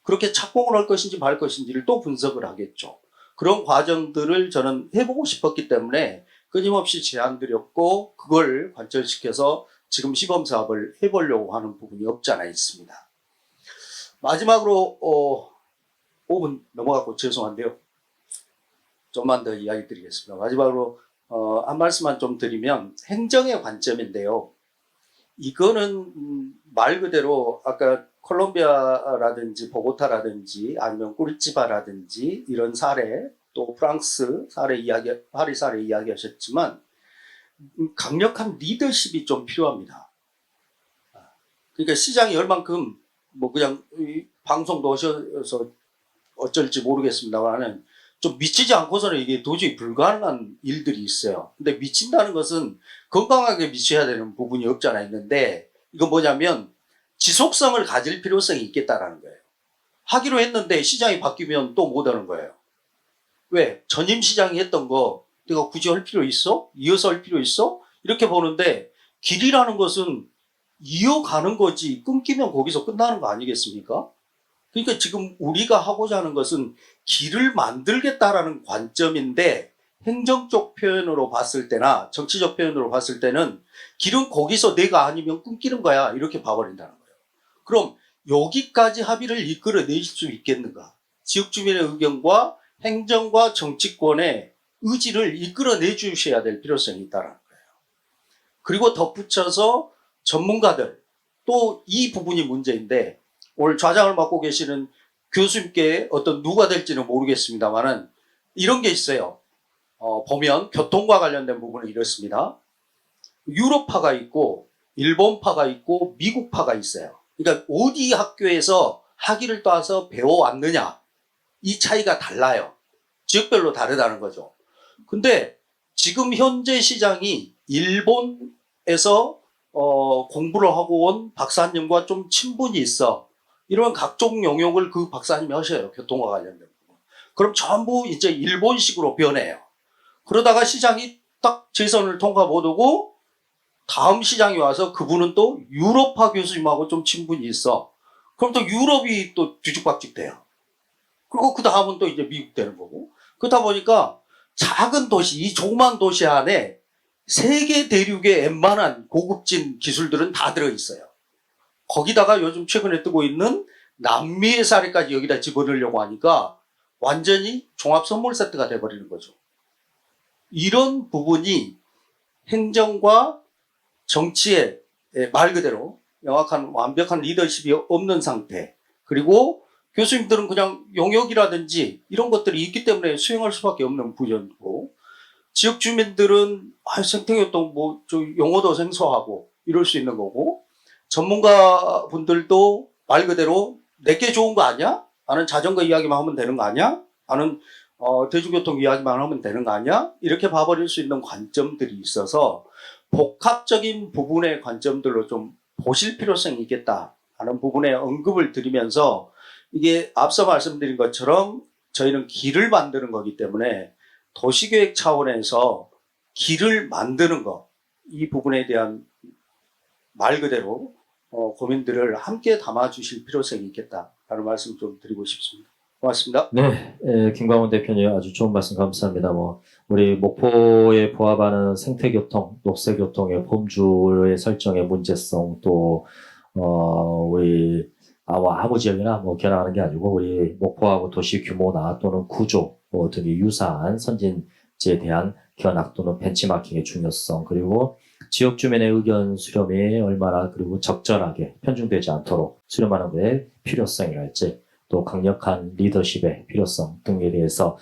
그렇게 착공을 할 것인지 말 것인지를 또 분석을 하겠죠. 그런 과정들을 저는 해보고 싶었기 때문에 끊임없이 제안드렸고 그걸 관철시켜서 지금 시범 사업을 해보려고 하는 부분이 없지 않아 있습니다. 마지막으로 5분 넘어갔고 죄송한데요. 좀만 더 이야기 드리겠습니다. 마지막으로 한 말씀만 좀 드리면 행정의 관점인데요. 이거는 말 그대로 아까 콜롬비아라든지 보고타라든지 아니면 꾸리치바라든지 이런 사례 또 프랑스 사례 파리 사례 이야기하셨지만 강력한 리더십이 좀 필요합니다. 그러니까 시장이 얼만큼 뭐 그냥 방송도 하셔서 어쩔지 모르겠습니다만은 좀 미치지 않고서는 이게 도저히 불가능한 일들이 있어요. 근데 미친다는 것은 건강하게 미쳐야 되는 부분이 없지 않아 있는데 이건 뭐냐면 지속성을 가질 필요성이 있겠다라는 거예요. 하기로 했는데 시장이 바뀌면 또 못하는 거예요. 왜? 전임 시장이 했던 거 내가 굳이 할 필요 있어? 이어서 할 필요 있어? 이렇게 보는데 길이라는 것은 이어가는 거지 끊기면 거기서 끝나는 거 아니겠습니까? 그러니까 지금 우리가 하고자 하는 것은 길을 만들겠다라는 관점인데 행정적 표현으로 봤을 때나 정치적 표현으로 봤을 때는 길은 거기서 내가 아니면 끊기는 거야 이렇게 봐버린다는 거예요. 그럼 여기까지 합의를 이끌어내실 수 있겠는가? 지역 주민의 의견과 행정과 정치권의 의지를 이끌어내 주셔야 될 필요성이 있다는 거예요. 그리고 덧붙여서 전문가들 또 이 부분이 문제인데 오늘 좌장을 맡고 계시는 교수님께 어떤 누가 될지는 모르겠습니다만은 이런 게 있어요. 보면 교통과 관련된 부분은 이렇습니다. 유럽파가 있고 일본파가 있고 미국파가 있어요. 그러니까 어디 학교에서 학위를 따서 배워왔느냐 이 차이가 달라요. 지역별로 다르다는 거죠. 근데 지금 현재 시장이 일본에서 공부를 하고 온 박사님과 좀 친분이 있어. 이런 각종 영역을 그 박사님이 하셔요. 교통과 관련된 부분. 그럼 전부 이제 일본식으로 변해요. 그러다가 시장이 딱 재선을 통과 못하고 다음 시장이 와서 그분은 또 유럽파 교수님하고 좀 친분이 있어. 그럼 또 유럽이 또 뒤죽박죽 돼요. 그리고 그 다음은 또 이제 미국 되는 거고. 그러다 보니까 작은 도시, 이 조그만 도시 안에 세계 대륙의 웬만한 고급진 기술들은 다 들어있어요. 거기다가 요즘 최근에 뜨고 있는 남미의 사례까지 여기다 집어넣으려고 하니까 완전히 종합 선물 세트가 돼버리는 거죠. 이런 부분이 행정과 정치의 말 그대로 명확한 완벽한 리더십이 없는 상태, 그리고 교수님들은 그냥 용역이라든지 이런 것들이 있기 때문에 수행할 수밖에 없는 부분이고, 지역 주민들은 생태교통 좀 용어도 생소하고 이럴 수 있는 거고, 전문가 분들도 말 그대로 내게 좋은 거 아니야? 나는 자전거 이야기만 하면 되는 거 아니야? 나는 대중교통 이야기만 하면 되는 거 아니야? 이렇게 봐버릴 수 있는 관점들이 있어서 복합적인 부분의 관점들로 좀 보실 필요성이 있겠다라는 부분에 언급을 드리면서, 이게 앞서 말씀드린 것처럼 저희는 길을 만드는 거기 때문에 도시계획 차원에서 길을 만드는 거, 이 부분에 대한 말 그대로 고민들을 함께 담아주실 필요성이 있겠다라는 말씀 좀 드리고 싶습니다. 고맙습니다. 네, 김광훈 대표님 아주 좋은 말씀 감사합니다. 우리 목포에 부합하는 생태교통, 녹색교통의 범주의 설정의 문제성, 또 우리 아무 지역이나 겨냥하는 게 아니고 우리 목포하고 도시 규모나 또는 구조 등이 유사한 선진지에 대한 견학 또는 벤치마킹의 중요성, 그리고 지역 주민의 의견 수렴이 얼마나 그리고 적절하게 편중되지 않도록 수렴하는 것의 필요성이랄지, 또 강력한 리더십의 필요성 등에 대해서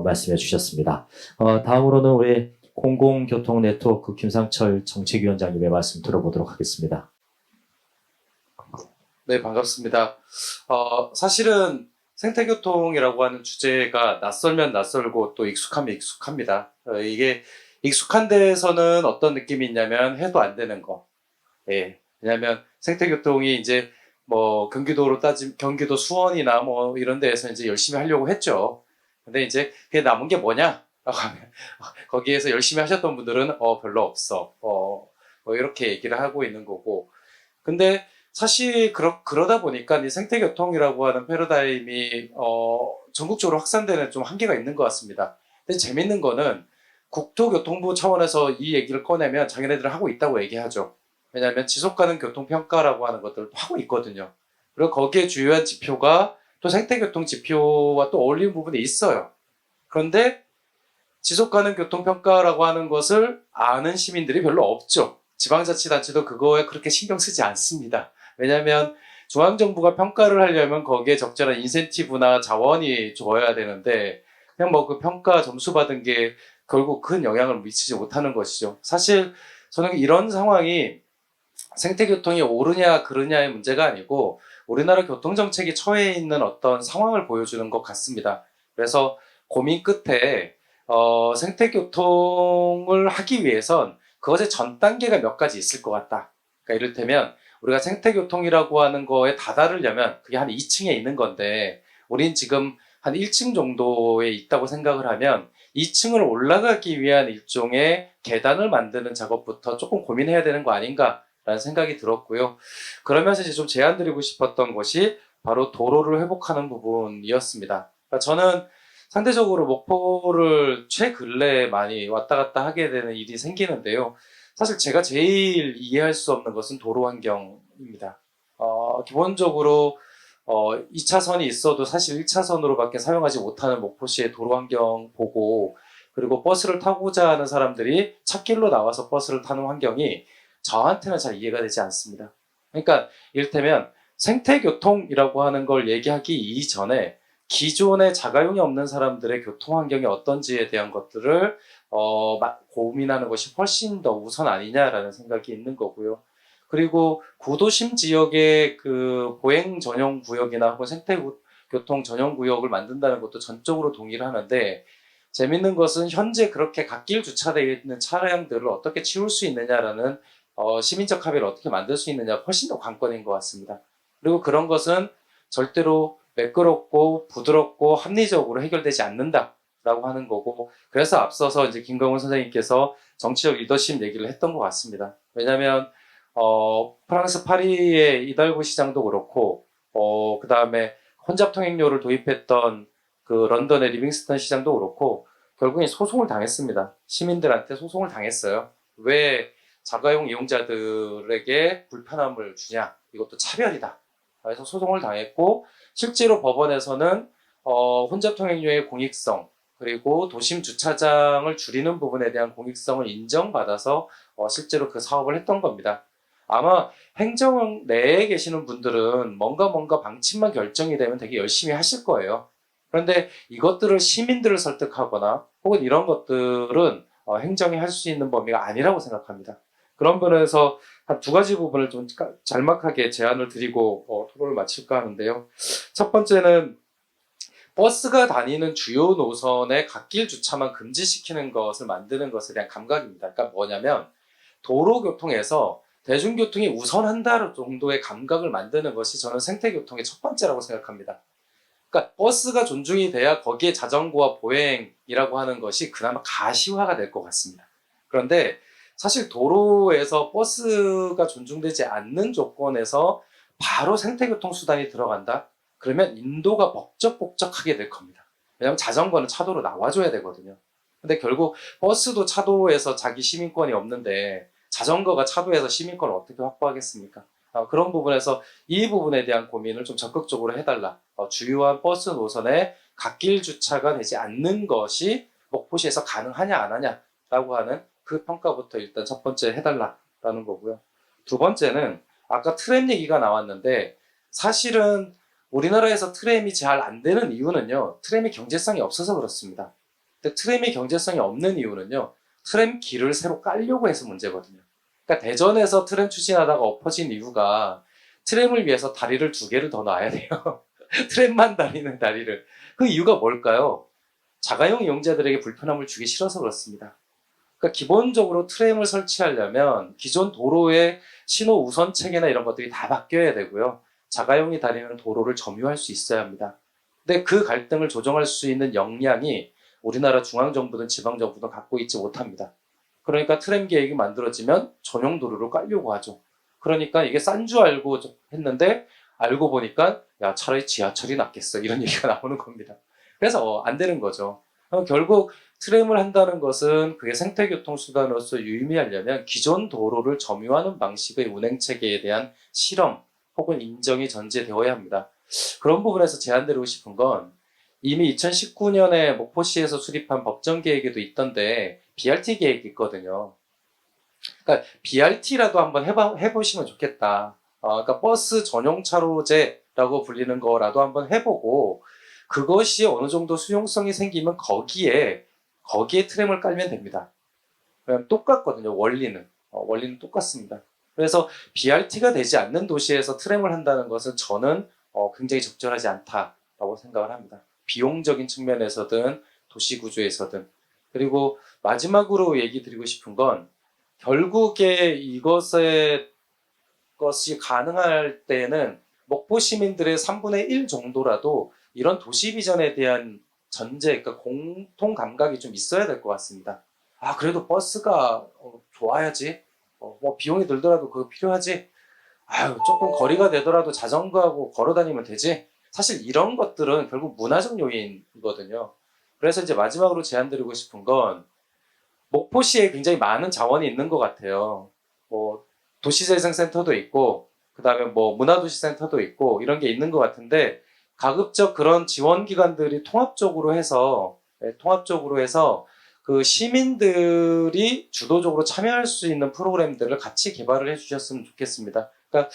말씀해 주셨습니다. 다음으로는 우리 공공교통 네트워크 김상철 정책위원장님의 말씀 들어보도록 하겠습니다. 네, 반갑습니다. 사실은 생태교통이라고 하는 주제가 낯설면 낯설고 또 익숙하면 익숙합니다. 이게 익숙한 데에서는 어떤 느낌이 있냐면 해도 안 되는 거. 예. 왜냐면 생태교통이 이제 경기도로 경기도 수원이나 이런 데에서 이제 열심히 하려고 했죠. 근데 이제 그게 남은 게 뭐냐? 라고 하면, 거기에서 열심히 하셨던 분들은, 별로 없어. 이렇게 얘기를 하고 있는 거고. 근데 사실 그러다 보니까 이 생태교통이라고 하는 패러다임이, 전국적으로 확산되는 좀 한계가 있는 것 같습니다. 근데 재밌는 거는 국토교통부 차원에서 이 얘기를 꺼내면 자기네들은 하고 있다고 얘기하죠. 왜냐하면 지속가능 교통평가라고 하는 것들을 하고 있거든요. 그리고 거기에 주요한 지표가 또 생태교통 지표와 또 어울리는 부분이 있어요. 그런데 지속가능 교통평가라고 하는 것을 아는 시민들이 별로 없죠. 지방자치단체도 그거에 그렇게 신경 쓰지 않습니다. 왜냐하면 중앙정부가 평가를 하려면 거기에 적절한 인센티브나 자원이 줘야 되는데, 그냥 그 평가 점수 받은 게 결국 큰 영향을 미치지 못하는 것이죠. 사실 저는 이런 상황이 생태교통이 옳으냐 그르냐의 문제가 아니고 우리나라 교통정책이 처해 있는 어떤 상황을 보여주는 것 같습니다. 그래서 고민 끝에 생태교통을 하기 위해선 그것의 전 단계가 몇 가지 있을 것 같다. 그러니까 이를테면 우리가 생태교통이라고 하는 거에 다다르려면 그게 한 2층에 있는 건데, 우린 지금 한 1층 정도에 있다고 생각을 하면 2층을 올라가기 위한 일종의 계단을 만드는 작업부터 조금 고민해야 되는 거 아닌가라는 생각이 들었고요. 그러면서 이제 좀 제안드리고 싶었던 것이 바로 도로를 회복하는 부분이었습니다. 그러니까 저는 상대적으로 목포를 최근래에 많이 왔다 갔다 하게 되는 일이 생기는데요. 사실 제가 제일 이해할 수 없는 것은 도로 환경입니다. 기본적으로 2차선이 있어도 사실 1차선으로밖에 사용하지 못하는 목포시의 도로 환경 보고, 그리고 버스를 타고자 하는 사람들이 찻길로 나와서 버스를 타는 환경이 저한테는 잘 이해가 되지 않습니다. 그러니까 이를테면 생태교통이라고 하는 걸 얘기하기 이전에 기존에 자가용이 없는 사람들의 교통 환경이 어떤지에 대한 것들을 고민하는 것이 훨씬 더 우선 아니냐라는 생각이 있는 거고요. 그리고 구도심 지역의 그 보행 전용 구역이나 혹은 생태교통 전용 구역을 만든다는 것도 전적으로 동의를 하는데, 재밌는 것은 현재 그렇게 갓길 주차되어 있는 차량들을 어떻게 치울 수 있느냐라는 시민적 합의를 어떻게 만들 수 있느냐 훨씬 더 관건인 것 같습니다. 그리고 그런 것은 절대로 매끄럽고 부드럽고 합리적으로 해결되지 않는다라고 하는 거고, 그래서 앞서서 이제 김광훈 선생님께서 정치적 리더십 얘기를 했던 것 같습니다. 왜냐하면 프랑스 파리의 이달고 시장도 그렇고, 그 다음에 혼잡 통행료를 도입했던 그 런던의 리빙스턴 시장도 그렇고, 결국엔 소송을 당했습니다. 시민들한테 소송을 당했어요. 왜 자가용 이용자들에게 불편함을 주냐? 이것도 차별이다. 그래서 소송을 당했고, 실제로 법원에서는 혼잡 통행료의 공익성, 그리고 도심 주차장을 줄이는 부분에 대한 공익성을 인정받아서 실제로 그 사업을 했던 겁니다. 아마 행정 내에 계시는 분들은 뭔가 방침만 결정이 되면 되게 열심히 하실 거예요. 그런데 이것들을 시민들을 설득하거나 혹은 이런 것들은 행정이 할 수 있는 범위가 아니라고 생각합니다. 그런 면에서 한 두 가지 부분을 좀 짤막하게 제안을 드리고 토론을 마칠까 하는데요. 첫 번째는 버스가 다니는 주요 노선의 갓길 주차만 금지시키는 것을 만드는 것에 대한 감각입니다. 그러니까 뭐냐면 도로교통에서 대중교통이 우선한다 정도의 감각을 만드는 것이 저는 생태교통의 첫 번째라고 생각합니다. 그러니까 버스가 존중이 돼야 거기에 자전거와 보행이라고 하는 것이 그나마 가시화가 될 것 같습니다. 그런데 사실 도로에서 버스가 존중되지 않는 조건에서 바로 생태교통 수단이 들어간다? 그러면 인도가 벅적벅적하게 될 겁니다. 왜냐하면 자전거는 차도로 나와줘야 되거든요. 근데 결국 버스도 차도에서 자기 시민권이 없는데 자전거가 차도에서 시민권을 어떻게 확보하겠습니까? 그런 부분에서 이 부분에 대한 고민을 좀 적극적으로 해달라. 주요한 버스 노선에 갓길 주차가 되지 않는 것이 목포시에서 가능하냐 안 하냐라고 하는 그 평가부터 일단 첫 번째 해달라라는 거고요. 두 번째는 아까 트램 얘기가 나왔는데 사실은 우리나라에서 트램이 잘 안 되는 이유는요. 트램이 경제성이 없어서 그렇습니다. 근데 트램이 경제성이 없는 이유는요. 트램 길을 새로 깔려고 해서 문제거든요. 그러니까 대전에서 트램 추진하다가 엎어진 이유가 트램을 위해서 다리를 2개를 더 놔야 돼요. 트램만 다니는 다리를. 그 이유가 뭘까요? 자가용 이용자들에게 불편함을 주기 싫어서 그렇습니다. 그러니까 기본적으로 트램을 설치하려면 기존 도로의 신호 우선 체계나 이런 것들이 다 바뀌어야 되고요. 자가용이 다니는 도로를 점유할 수 있어야 합니다. 근데 그 갈등을 조정할 수 있는 역량이 우리나라 중앙정부든 지방정부든 갖고 있지 못합니다. 그러니까 트램 계획이 만들어지면 전용 도로를 깔려고 하죠. 그러니까 이게 싼 줄 알고 했는데 알고 보니까 야 차라리 지하철이 낫겠어 이런 얘기가 나오는 겁니다. 그래서 안 되는 거죠. 결국 트램을 한다는 것은 그게 생태교통 수단으로서 유의미하려면 기존 도로를 점유하는 방식의 운행체계에 대한 실험 혹은 인정이 전제되어야 합니다. 그런 부분에서 제안드리고 싶은 건 이미 2019년에 목포시에서 수립한 법정 계획에도 있던데 BRT 계획이 있거든요. 그러니까 BRT라도 한번 해보시면 좋겠다. 그러니까 버스 전용 차로제라고 불리는 거라도 한번 해보고 그것이 어느 정도 수용성이 생기면 거기에 트램을 깔면 됩니다. 그냥 똑같거든요. 원리는 똑같습니다. 그래서 BRT가 되지 않는 도시에서 트램을 한다는 것은 저는 굉장히 적절하지 않다라고 생각을 합니다. 비용적인 측면에서든 도시 구조에서든. 그리고 마지막으로 얘기 드리고 싶은 건 결국에 것이 가능할 때는 목포 시민들의 3분의 1 정도라도 이런 도시 비전에 대한 그러니까 공통 감각이 좀 있어야 될 것 같습니다. 그래도 버스가 좋아야지. 뭐 비용이 들더라도 그거 필요하지. 조금 거리가 되더라도 자전거하고 걸어 다니면 되지. 사실 이런 것들은 결국 문화적 요인이거든요. 그래서 이제 마지막으로 제안드리고 싶은 건 목포시에 굉장히 많은 자원이 있는 것 같아요. 뭐 도시재생센터도 있고 그다음에 뭐 문화도시센터도 있고 이런 게 있는 것 같은데 가급적 그런 지원기관들이 통합적으로 해서 그 시민들이 주도적으로 참여할 수 있는 프로그램들을 같이 개발을 해주셨으면 좋겠습니다. 그러니까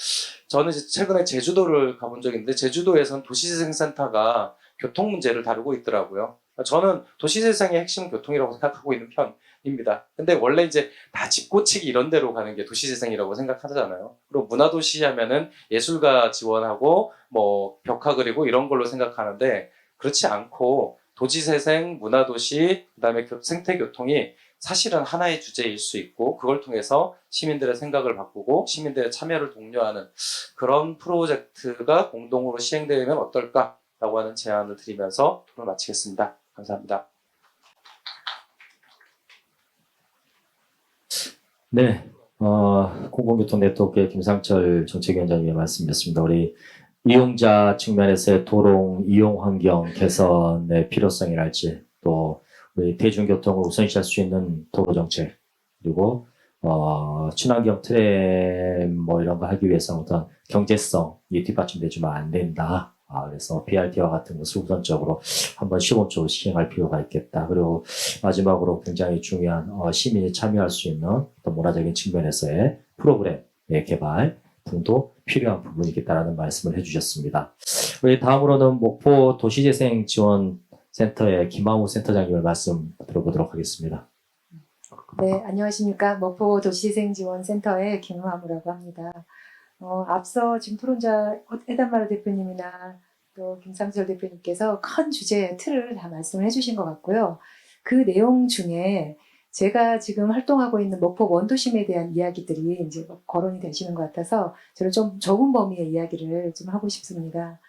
저는 이제 최근에 제주도를 가본 적이 있는데 제주도에서는 도시재생센터가 교통 문제를 다루고 있더라고요. 저는 도시재생의 핵심은 교통이라고 생각하고 있는 편입니다. 근데 원래 이제 다 집고치기 이런 데로 가는 게 도시재생이라고 생각하잖아요. 그리고 문화도시 하면은 예술가 지원하고 뭐 벽화 그리고 이런 걸로 생각하는데 그렇지 않고 도시재생, 문화도시, 그다음에 생태교통이 사실은 하나의 주제일 수 있고 그걸 통해서 시민들의 생각을 바꾸고 시민들의 참여를 독려하는 그런 프로젝트가 공동으로 시행되면 어떨까라고 하는 제안을 드리면서 토론을 마치겠습니다. 감사합니다. 네, 공공교통 네트워크의 김상철 정책위원장님의 말씀이었습니다. 우리 이용자 측면에서의 도로 이용 환경 개선의 필요성이랄지 또 우리 대중교통을 우선시할 수 있는 도로 정책 그리고 친환경 트램 뭐 이런 거 하기 위해서는 어떤 경제성이 뒷받침되지만 안 된다. 그래서 BRT와 같은 것을 우선적으로 한번 시범적으로 시행할 필요가 있겠다. 그리고 마지막으로 굉장히 중요한 시민이 참여할 수 있는 어떤 문화적인 측면에서의 프로그램 개발 등도 필요한 부분이겠다라는 말씀을 해주셨습니다. 우리 다음으로는 목포 도시재생지원센터의 김하우 센터장님의 말씀 들어보도록 하겠습니다. 네, 안녕하십니까. 목포 도시재생지원센터의 김화무라고 합니다. 앞서 지금 토론자 해담마루 대표님이나 또 김상철 대표님께서 큰 주제의 틀을 다 말씀을 해주신 것 같고요. 그 내용 중에 제가 지금 활동하고 있는 목포 원도심에 대한 이야기들이 이제 거론이 되시는 것 같아서 저는 좀 좁은 범위의 이야기를 좀 하고 싶습니다.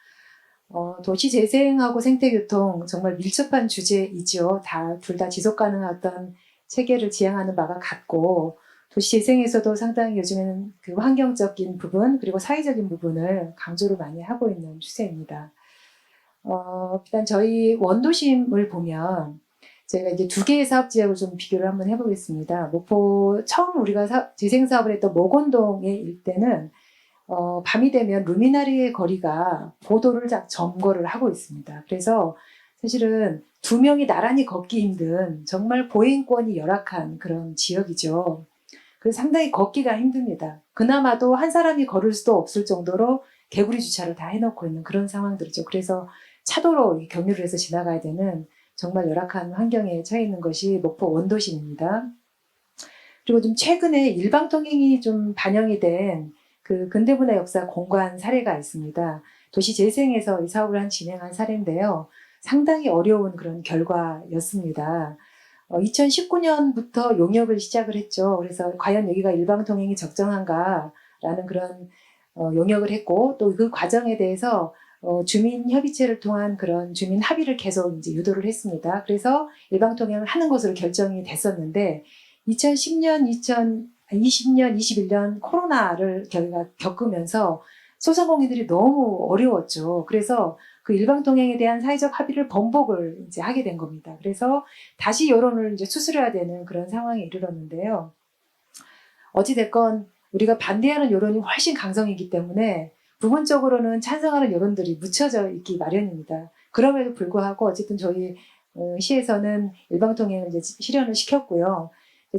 도시재생하고 생태교통 정말 밀접한 주제이죠. 둘 다 지속 가능한 어떤 체계를 지향하는 바가 같고 도시재생에서도 상당히 요즘에는 그 환경적인 부분 그리고 사회적인 부분을 강조를 많이 하고 있는 추세입니다. 일단 저희 원도심을 보면 제가 이제 두 개의 사업 지역을 좀 비교를 한번 해보겠습니다. 목포 처음 우리가 재생 사업을 했던 목원동의 일대는 밤이 되면 루미나리의 거리가 보도를 점거를 하고 있습니다. 그래서 사실은 두 명이 나란히 걷기 힘든 정말 보행권이 열악한 그런 지역이죠. 그래서 상당히 걷기가 힘듭니다. 그나마도 한 사람이 걸을 수도 없을 정도로 개구리 주차를 다 해놓고 있는 그런 상황들이죠. 그래서 차도로 경유를 해서 지나가야 되는 정말 열악한 환경에 처해 있는 것이 목포 원도심입니다. 그리고 좀 최근에 일방통행이 좀 반영이 된 그 근대문화 역사 공간 사례가 있습니다. 도시재생에서 이 사업을 진행한 사례인데요. 상당히 어려운 그런 결과였습니다. 2019년부터 용역을 시작을 했죠. 그래서 과연 여기가 일방통행이 적정한가라는 그런 용역을 했고 또 그 과정에 대해서 주민협의체를 통한 그런 주민 합의를 계속 이제 유도를 했습니다. 그래서 일방통행을 하는 것으로 결정이 됐었는데 2010년, 2020년, 21년 코로나를 저희가 겪으면서 소상공인들이 너무 어려웠죠. 그래서 그 일방통행에 대한 사회적 합의를 번복을 이제 하게 된 겁니다. 그래서 다시 여론을 이제 추스려야 되는 그런 상황에 이르렀는데요. 어찌됐건 우리가 반대하는 여론이 훨씬 강성이기 때문에 부분적으로는 찬성하는 여론들이 묻혀져 있기 마련입니다. 그럼에도 불구하고 어쨌든 저희 시에서는 일방통행을 이제 실현을 시켰고요.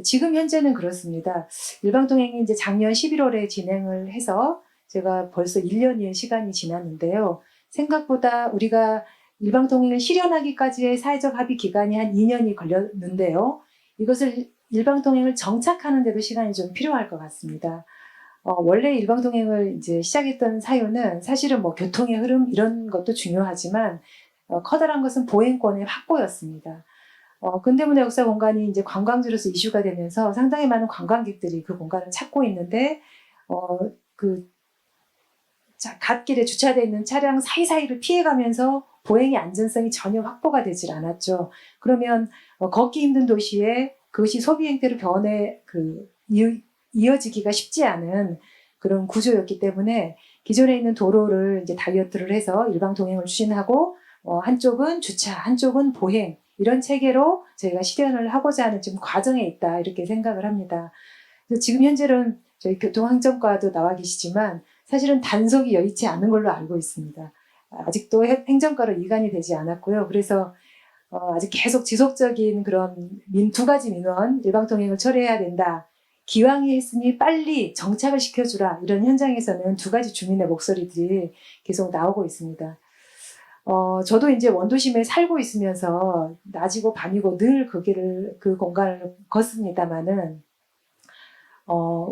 지금 현재는 그렇습니다. 일방통행이 이제 작년 11월에 진행을 해서 제가 벌써 1년의 시간이 지났는데요. 생각보다 우리가 일방통행을 실현하기까지의 사회적 합의 기간이 한 2년이 걸렸는데요. 이것을 일방통행을 정착하는 데도 시간이 좀 필요할 것 같습니다. 원래 일방통행을 이제 시작했던 사유는 사실은 뭐 교통의 흐름 이런 것도 중요하지만 커다란 것은 보행권의 확보였습니다. 근대문화 역사 공간이 이제 관광지로서 이슈가 되면서 상당히 많은 관광객들이 그 공간을 찾고 있는데 갓길에 주차되어 있는 차량 사이사이를 피해가면서 보행의 안전성이 전혀 확보가 되질 않았죠. 그러면 걷기 힘든 도시에 그것이 소비 행태로 이어지기가 쉽지 않은 그런 구조였기 때문에 기존에 있는 도로를 이제 다이어트를 해서 일방통행을 추진하고 한쪽은 주차, 한쪽은 보행 이런 체계로 저희가 실현을 하고자 하는 지금 과정에 있다 이렇게 생각을 합니다. 그래서 지금 현재는 저희 교통항정과도 나와 계시지만 사실은 단속이 여의치 않은 걸로 알고 있습니다. 아직도 행정과로 이관이 되지 않았고요. 그래서 아직 계속 지속적인 그런 두 가지 민원 일방통행을 처리해야 된다. 기왕이 했으니 빨리 정착을 시켜주라. 이런 현장에서는 두 가지 주민의 목소리들이 계속 나오고 있습니다. 저도 이제 원도심에 살고 있으면서 낮이고 밤이고 늘 그 공간을 걷습니다만은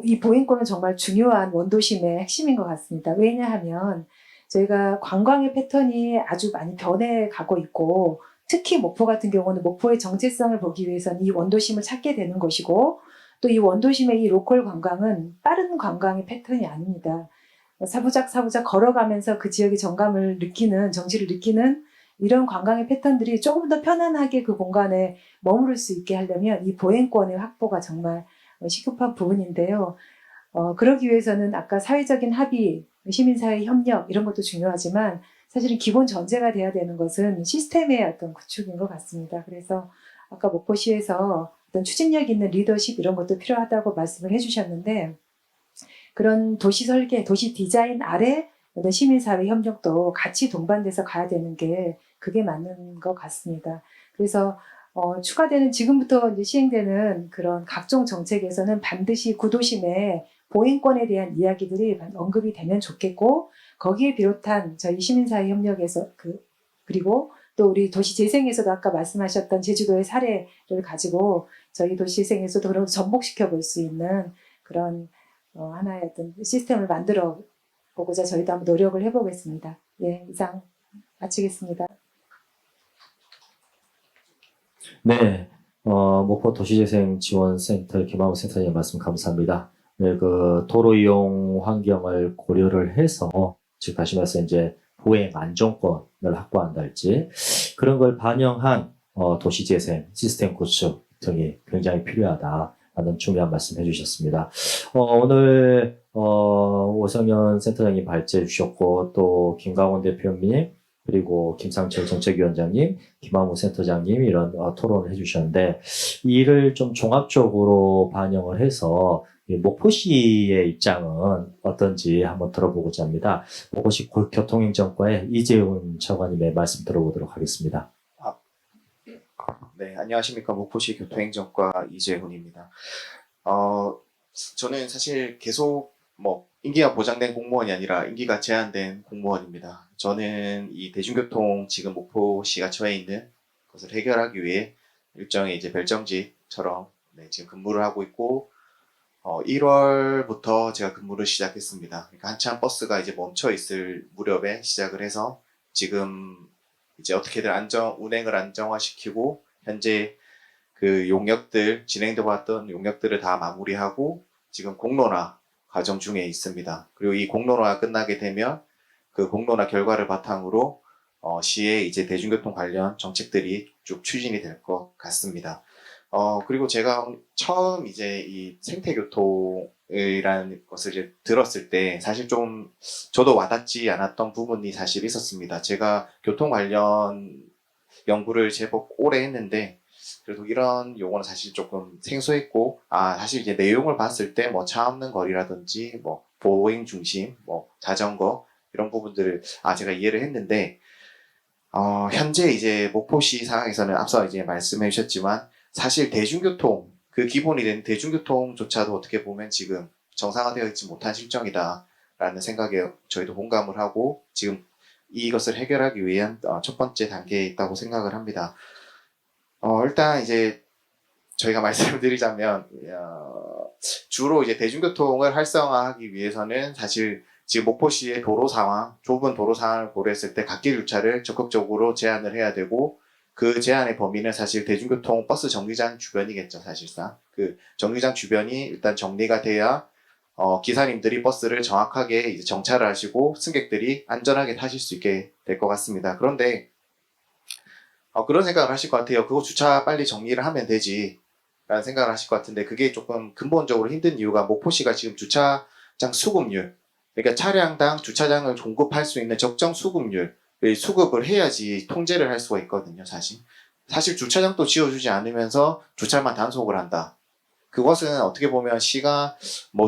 이 보행권은 정말 중요한 원도심의 핵심인 것 같습니다. 왜냐하면 저희가 관광의 패턴이 아주 많이 변해가고 있고 특히 목포 같은 경우는 목포의 정체성을 보기 위해서는 이 원도심을 찾게 되는 것이고 또 이 원도심의 이 로컬 관광은 빠른 관광의 패턴이 아닙니다. 사부작 걸어가면서 그 지역의 정감을 느끼는, 정취를 느끼는 이런 관광의 패턴들이 조금 더 편안하게 그 공간에 머무를 수 있게 하려면 이 보행권의 확보가 정말 시급한 부분인데요. 그러기 위해서는 아까 사회적인 합의, 시민사회 협력 이런 것도 중요하지만 사실은 기본 전제가 돼야 되는 것은 시스템의 어떤 구축인 것 같습니다. 그래서 아까 목포시에서 어떤 추진력 있는 리더십 이런 것도 필요하다고 말씀을 해주셨는데 그런 도시 설계, 도시 디자인 아래 시민사회 협력도 같이 동반돼서 가야 되는 게 그게 맞는 것 같습니다. 그래서 추가되는 지금부터 이제 시행되는 그런 각종 정책에서는 반드시 구도심에 보행권에 대한 이야기들이 언급이 되면 좋겠고 거기에 비롯한 저희 시민사회 협력에서 그리고 또 우리 도시재생에서도 아까 말씀하셨던 제주도의 사례를 가지고 저희 도시재생에서도 그런 접목시켜 볼 수 있는 그런 하나의 어떤 시스템을 만들어 보고자 저희도 한번 노력을 해보겠습니다. 예, 이상 마치겠습니다. 네, 목포 도시재생지원센터 김하우 센터장님 말씀 감사합니다. 네, 그 도로 이용 환경을 고려를 해서 즉 다시 말해서 이제 보행 안정권을 확보한달지 그런 걸 반영한 도시재생 시스템 구축 등이 굉장히 필요하다라는 중요한 말씀 해주셨습니다. 오늘 오성현 센터장님 발제해 주셨고 또 김강원 대표님 그리고 김상철 정책위원장님, 김한무 센터장님 이런 토론을 해주셨는데 이를 좀 종합적으로 반영을 해서 목포시의 입장은 어떤지 한번 들어보고자 합니다. 목포시 교통행정과의 이재훈 차관님의 말씀 들어보도록 하겠습니다. 네, 안녕하십니까. 목포시 교통행정과 이재훈입니다. 저는 사실 계속 임기가 보장된 공무원이 아니라 임기가 제한된 공무원입니다. 저는 이 대중교통 지금 목포시가 처해 있는 것을 해결하기 위해 일종의 이제 별정직처럼 지금 근무를 하고 있고 1월부터 제가 근무를 시작했습니다. 그러니까 한참 버스가 이제 멈춰 있을 무렵에 시작을 해서 지금 이제 어떻게든 운행을 안정화시키고 현재 그 용역들 진행돼 왔던 용역들을 다 마무리하고 지금 공론화 과정 중에 있습니다. 그리고 이 공론화가 끝나게 되면 그 공론화 결과를 바탕으로 시에 이제 대중교통 관련 정책들이 쭉 추진이 될 것 같습니다. 그리고 제가 처음 이제 이 생태교통이라는 것을 이제 들었을 때 사실 좀 저도 와닿지 않았던 부분이 사실 있었습니다. 제가 교통 관련 연구를 제법 오래 했는데 그래도 이런 용어는 사실 조금 생소했고 사실 이제 내용을 봤을 때 차 없는 거리라든지 보행 중심, 자전거 이런 부분들을 제가 이해를 했는데 현재 이제 목포시 상황에서는 앞서 이제 말씀해 주셨지만 사실 대중교통 그 기본이 된 대중교통조차도 어떻게 보면 지금 정상화되어 있지 못한 실정이다라는 생각에 저희도 공감을 하고 지금 이것을 해결하기 위한 첫 번째 단계에 있다고 생각을 합니다. 일단 이제 저희가 말씀을 드리자면 주로 이제 대중교통을 활성화하기 위해서는 사실 지금 목포시의 도로 상황, 좁은 도로 상황을 고려했을 때 갓길 주차를 적극적으로 제한을 해야 되고 그 제한의 범위는 사실 대중교통 버스 정류장 주변이겠죠, 사실상. 그 정류장 주변이 일단 정리가 돼야 기사님들이 버스를 정확하게 이제 정차를 하시고 승객들이 안전하게 타실 수 있게 될 것 같습니다. 그런데 그런 생각을 하실 것 같아요. 그거 주차 빨리 정리를 하면 되지 라는 생각을 하실 것 같은데 그게 조금 근본적으로 힘든 이유가 목포시가 지금 주차장 수급률 그러니까 차량당 주차장을 공급할 수 있는 적정 수급률 수급을 해야지 통제를 할 수가 있거든요. 사실 주차장도 지어주지 않으면서 주차만 단속을 한다. 그것은 어떻게 보면 시가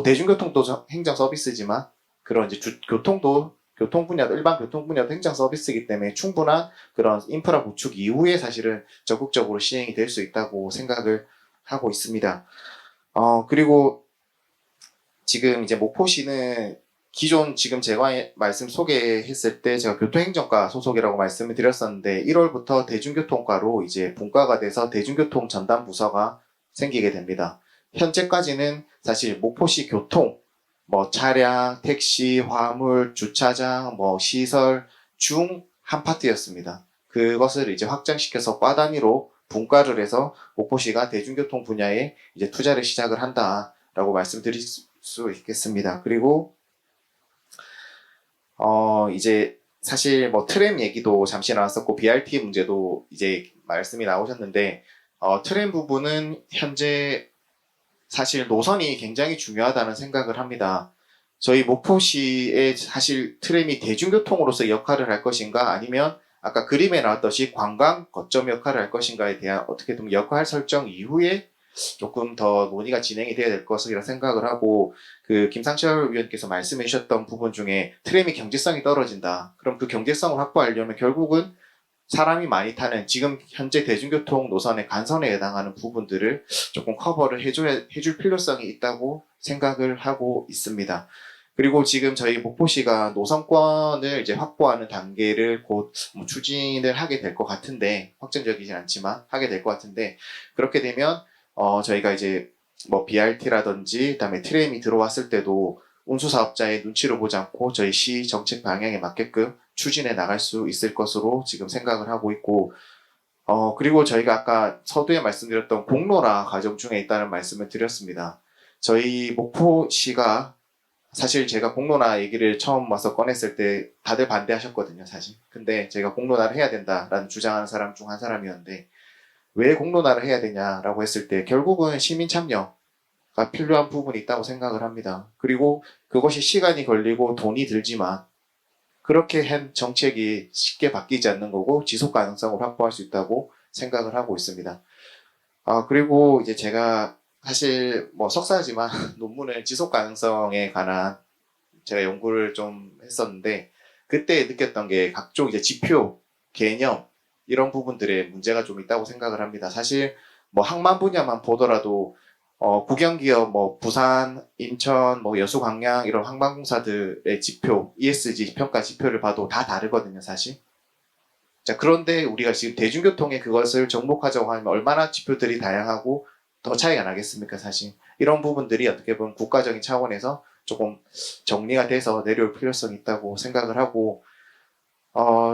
대중교통도 행정 서비스지만 그런 이제 교통 분야도 일반 교통 분야도 행정 서비스이기 때문에 충분한 그런 인프라 구축 이후에 사실은 적극적으로 시행이 될 수 있다고 생각을 하고 있습니다. 그리고 지금 이제 목포시는 기존 지금 제가 말씀 소개했을 때 제가 교통행정과 소속이라고 말씀을 드렸었는데 1월부터 대중교통과로 이제 분과가 돼서 대중교통 전담 부서가 생기게 됩니다. 현재까지는 사실 목포시 교통 차량, 택시, 화물, 주차장, 시설 중 한 파트였습니다. 그것을 이제 확장시켜서 과 단위로 분과를 해서 목포시가 대중교통 분야에 이제 투자를 시작을 한다라고 말씀드릴 수 있겠습니다. 그리고 이제 사실 트램 얘기도 잠시 나왔었고 BRT 문제도 이제 말씀이 나오셨는데 트램 부분은 현재 사실 노선이 굉장히 중요하다는 생각을 합니다. 저희 목포시의 사실 트램이 대중교통으로서 역할을 할 것인가 아니면 아까 그림에 나왔듯이 관광 거점 역할을 할 것인가에 대한 어떻게 보면 역할 설정 이후에 조금 더 논의가 진행이 돼야 될 것이라 생각을 하고 그 김상철 위원께서 말씀해 주셨던 부분 중에 트램이 경제성이 떨어진다. 그럼 그 경제성을 확보하려면 결국은 사람이 많이 타는 지금 현재 대중교통 노선의 간선에 해당하는 부분들을 조금 커버를 해줄 필요성이 있다고 생각을 하고 있습니다. 그리고 지금 저희 목포시가 노선권을 이제 확보하는 단계를 곧 추진을 하게 될 것 같은데, 확정적이진 않지만 하게 될 것 같은데, 그렇게 되면 저희가 이제 뭐 BRT라든지 그다음에 트램이 들어왔을 때도 운수사업자의 눈치를 보지 않고 저희 시 정책 방향에 맞게끔 추진해 나갈 수 있을 것으로 지금 생각을 하고 있고, 그리고 저희가 아까 서두에 말씀드렸던 공론화 과정 중에 있다는 말씀을 드렸습니다. 저희 목포시가 사실 제가 공론화 얘기를 처음 와서 꺼냈을 때 다들 반대하셨거든요, 사실. 근데 제가 공론화를 해야 된다라는 주장하는 사람 중 한 사람이었는데, 왜 공론화를 해야 되냐라고 했을 때 결국은 시민 참여가 필요한 부분이 있다고 생각을 합니다. 그리고 그것이 시간이 걸리고 돈이 들지만 그렇게 한 정책이 쉽게 바뀌지 않는 거고 지속 가능성을 확보할 수 있다고 생각을 하고 있습니다. 그리고 이제 제가 사실 뭐 석사지만 논문을 지속 가능성에 관한 제가 연구를 좀 했었는데, 그때 느꼈던 게 각종 이제 지표, 개념 이런 부분들에 문제가 좀 있다고 생각을 합니다. 사실 뭐 항만 분야만 보더라도 국영기업 뭐 부산, 인천, 뭐 여수, 광양 이런 항만공사들의 지표, ESG 평가 지표를 봐도 다 다르거든요, 사실. 자, 그런데 우리가 지금 대중교통에 그것을 접목하자고 하면 얼마나 지표들이 다양하고 더 차이가 나겠습니까, 사실. 이런 부분들이 어떻게 보면 국가적인 차원에서 조금 정리가 돼서 내려올 필요성이 있다고 생각을 하고,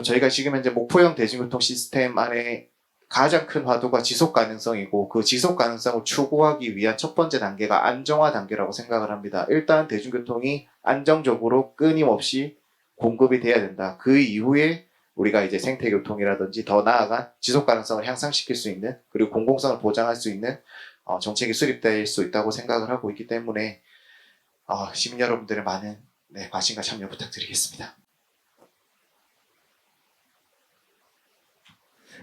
저희가 지금 현재 목포형 대중교통 시스템 안에 가장 큰 화두가 지속 가능성이고, 그 지속 가능성을 추구하기 위한 첫 번째 단계가 안정화 단계라고 생각을 합니다. 일단 대중교통이 안정적으로 끊임없이 공급이 돼야 된다. 그 이후에 우리가 이제 생태교통이라든지 더 나아간 지속 가능성을 향상시킬 수 있는, 그리고 공공성을 보장할 수 있는 정책이 수립될 수 있다고 생각을 하고 있기 때문에 시민 여러분들의 많은 관심과 참여 부탁드리겠습니다.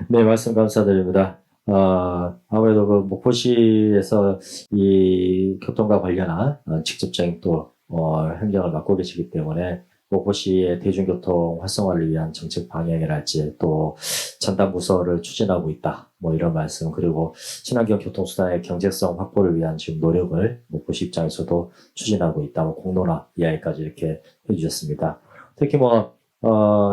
네, 말씀 감사드립니다. 아무래도 그 목포시에서 이 교통과 관련한 직접적인 또 행정을 맡고 계시기 때문에 목포시의 대중교통 활성화를 위한 정책 방향이랄지 또 전담 부서를 추진하고 있다. 뭐 이런 말씀, 그리고 친환경 교통수단의 경제성 확보를 위한 지금 노력을 목포시 입장에서도 추진하고 있다. 뭐 공론화 이야기까지 이렇게 해주셨습니다. 특히 뭐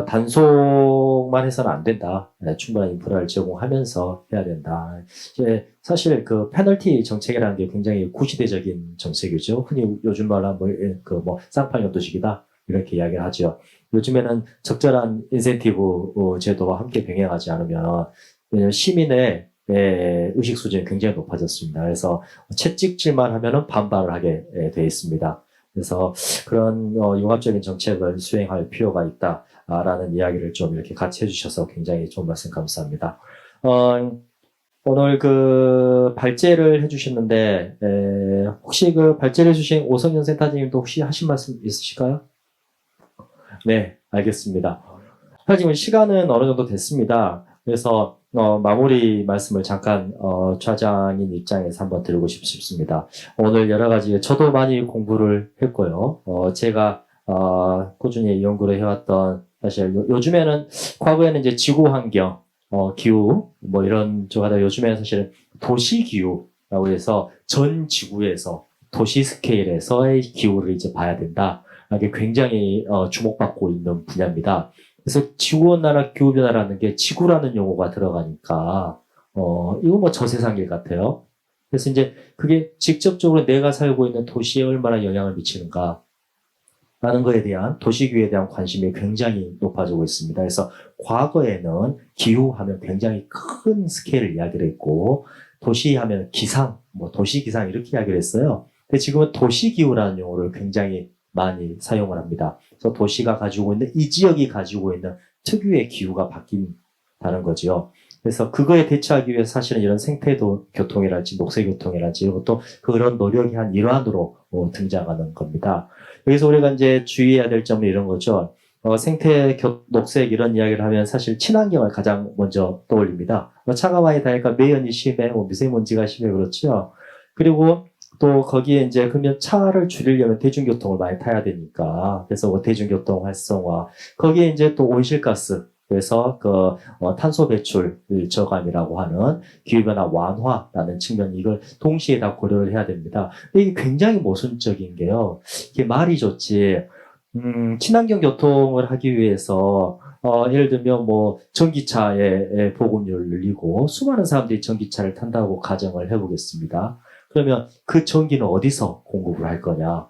단속만 해서는 안 된다. 충분한 인프라를 제공하면서 해야 된다. 이제 사실 그 페널티 정책이라는 게 굉장히 구시대적인 정책이죠. 흔히 요즘 말로 뭐 쌍팔년도식이다 이렇게 이야기를 하죠. 요즘에는 적절한 인센티브 제도와 함께 병행하지 않으면 시민의 의식 수준이 굉장히 높아졌습니다. 그래서 채찍질만 하면은 반발을 하게 돼 있습니다. 그래서 그런 융합적인 정책을 수행할 필요가 있다라는 이야기를 좀 이렇게 같이 해주셔서 굉장히 좋은 말씀 감사합니다. 오늘 그 발제를 해주셨는데 혹시 그 발제를 해주신 오성현 센터장님도 혹시 하신 말씀 있으실까요? 네, 알겠습니다. 지금 시간은 어느 정도 됐습니다. 그래서 마무리 말씀을 잠깐 차장인 입장에서 한번 드리고 싶습니다. 오늘 여러 가지 저도 많이 공부를 했고요. 제가 꾸준히 연구를 해왔던, 사실 요즘에는, 과거에는 이제 지구 환경, 기후 뭐 이런 쪽 하다 요즘에는 사실은 도시 기후라고 해서 전 지구에서 도시 스케일에서의 기후를 이제 봐야 된다. 이게 굉장히 주목받고 있는 분야입니다. 그래서 지구온난화 기후변화라는 게 지구라는 용어가 들어가니까 이거 뭐 저세상일 같아요. 그래서 이제 그게 직접적으로 내가 살고 있는 도시에 얼마나 영향을 미치는가 라는 거에 대한 도시기후에 대한 관심이 굉장히 높아지고 있습니다. 그래서 과거에는 기후하면 굉장히 큰 스케일을 이야기를 했고, 도시하면 기상, 뭐 도시기상 이렇게 이야기를 했어요. 근데 지금은 도시기후라는 용어를 굉장히 많이 사용을 합니다. 그래서 도시가 가지고 있는, 이 지역이 가지고 있는 특유의 기후가 바뀐다는 거죠. 그래서 그거에 대처하기 위해 사실은 이런 생태교통이랄지 녹색교통이랄지 이런 것도 그런 노력이 한 일환으로 등장하는 겁니다. 여기서 우리가 이제 주의해야 될 점은 이런 거죠. 녹색 이런 이야기를 하면 사실 친환경을 가장 먼저 떠올립니다. 차가 많이 다니까 매연이 심해, 미세먼지가 심해, 그렇죠. 그리고 또 거기에 이제 그러면 차를 줄이려면 대중교통을 많이 타야 되니까, 그래서 대중교통 활성화, 거기에 이제 또 온실가스 그래서 탄소 배출 저감이라고 하는 기후변화 완화라는 측면, 이걸 동시에 다 고려를 해야 됩니다. 근데 이게 굉장히 모순적인 게요. 이게 말이 좋지. 친환경 교통을 하기 위해서 예를 들면 뭐 전기차의 보급률을 늘리고 수많은 사람들이 전기차를 탄다고 가정을 해보겠습니다. 그러면 그 전기는 어디서 공급을 할 거냐?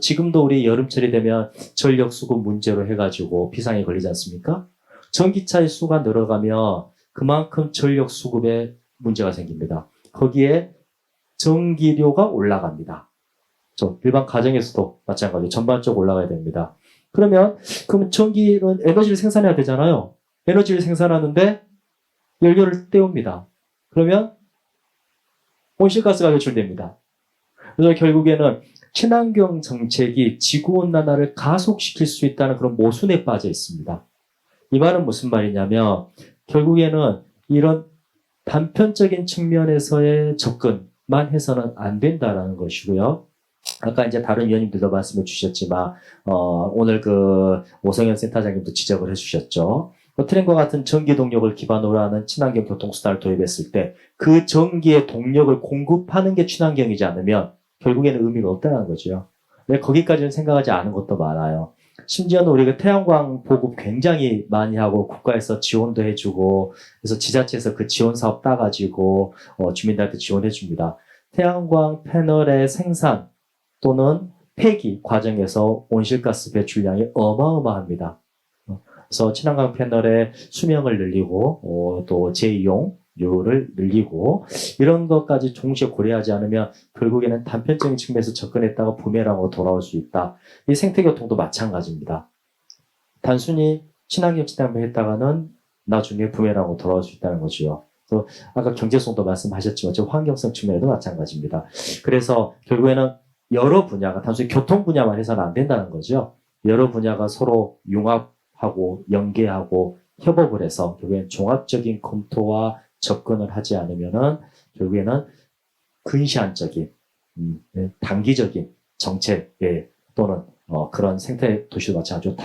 지금도 우리 여름철이 되면 전력 수급 문제로 해가지고 비상에 걸리지 않습니까? 전기차의 수가 늘어가면 그만큼 전력 수급에 문제가 생깁니다. 거기에 전기료가 올라갑니다. 일반 가정에서도 마찬가지로 전반적으로 올라가야 됩니다. 그러면 전기는 에너지를 생산해야 되잖아요. 에너지를 생산하는데 연료를 때웁니다. 그러면 온실가스가 배출됩니다. 그래서 결국에는 친환경 정책이 지구온난화를 가속시킬 수 있다는 그런 모순에 빠져 있습니다. 이 말은 무슨 말이냐면 결국에는 이런 단편적인 측면에서의 접근만 해서는 안 된다라는 것이고요. 아까 이제 다른 위원님들도 말씀해 주셨지만 오늘 오성현 센터장님도 지적을 해주셨죠. 트램과 같은 전기 동력을 기반으로 하는 친환경 교통수단을 도입했을 때 그 전기의 동력을 공급하는 게 친환경이지 않으면 결국에는 의미가 없다는 거죠. 근데 거기까지는 생각하지 않은 것도 많아요. 심지어는 우리가 태양광 보급 굉장히 많이 하고 국가에서 지원도 해주고 그래서 지자체에서 그 지원 사업 따가지고 주민들한테 지원해 줍니다. 태양광 패널의 생산 또는 폐기 과정에서 온실가스 배출량이 어마어마합니다. 그래서 친환경 패널의 수명을 늘리고 또 재이용료를 늘리고 이런 것까지 동시에 고려하지 않으면 결국에는 단편적인 측면에서 접근했다가 부메랑으로 돌아올 수 있다. 이 생태교통도 마찬가지입니다. 단순히 친환경 친환경 했다가는 나중에 부메랑으로 돌아올 수 있다는 거지요. 또 아까 경제성도 말씀하셨지만 저 환경성 측면에도 마찬가지입니다. 그래서 결국에는 여러 분야가 단순히 교통 분야만 해서는 안 된다는 거죠. 여러 분야가 서로 융합하고 연계하고 협업을 해서 결국엔 종합적인 검토와 접근을 하지 않으면은 결국에는 근시안적인 단기적인 정책 또는 그런 생태 도시도 마찬가지로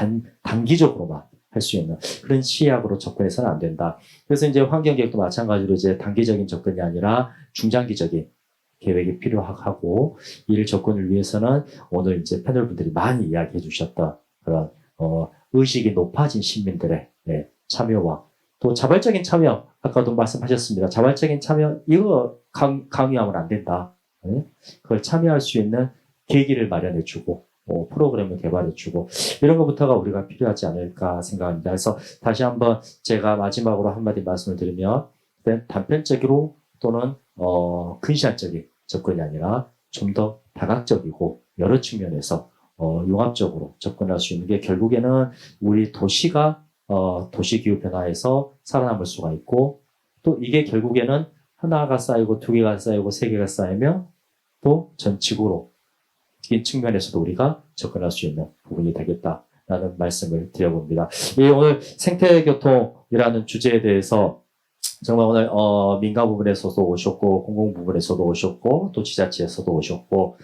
단기적으로만 할 수 있는 그런 시약으로 접근해서는 안 된다. 그래서 이제 환경계획도 마찬가지로 이제 단기적인 접근이 아니라 중장기적인 계획이 필요하고 이를 접근을 위해서는 오늘 이제 패널분들이 많이 이야기해 주셨던 그런 의식이 높아진 시민들의 참여와 또 자발적인 참여, 아까도 말씀하셨습니다. 자발적인 참여 이거 강요하면 안 된다. 그걸 참여할 수 있는 계기를 마련해 주고 프로그램을 개발해 주고 이런 것부터가 우리가 필요하지 않을까 생각합니다. 그래서 다시 한번 제가 마지막으로 한마디 말씀을 드리면 단편적으로 또는 근시안적인 접근이 아니라 좀 더 다각적이고 여러 측면에서 융합적으로 접근할 수 있는 게 결국에는 우리 도시가 도시기후 변화에서 살아남을 수가 있고 또 이게 결국에는 하나가 쌓이고 두 개가 쌓이고 세 개가 쌓이면 또 전 지구로 이 측면에서도 우리가 접근할 수 있는 부분이 되겠다라는 말씀을 드려봅니다. 오늘 생태교통이라는 주제에 대해서 정말 오늘 민간 부분에서도 오셨고 공공 부분에서도 오셨고 또 지자체에서도 오셨고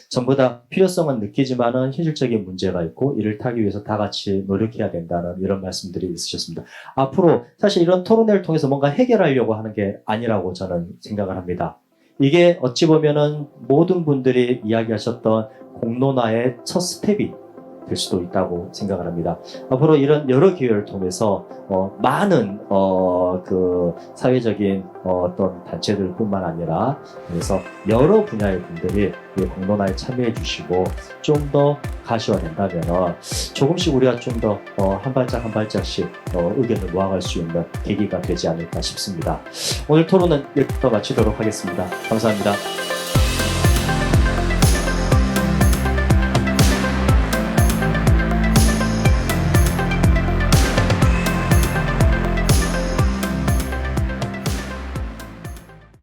전부 다 필요성은 느끼지만은 현실적인 문제가 있고 이를 타기 위해서 다 같이 노력해야 된다는 이런 말씀들이 있으셨습니다. 앞으로 사실 이런 토론회를 통해서 뭔가 해결하려고 하는 게 아니라고 저는 생각을 합니다. 이게 어찌 보면은 모든 분들이 이야기하셨던 공론화의 첫 스텝이 될 수도 있다고 생각을 합니다. 앞으로 이런 여러 기회를 통해서 많은 사회적인 어떤 단체들뿐만 아니라 그래서 여러 분야의 분들이 이 공론화에 참여해 주시고 좀 더 가시화된다면 조금씩 우리가 좀 더 한 발짝 한 발짝씩 의견을 모아갈 수 있는 계기가 되지 않을까 싶습니다. 오늘 토론은 여기서 마치도록 하겠습니다. 감사합니다.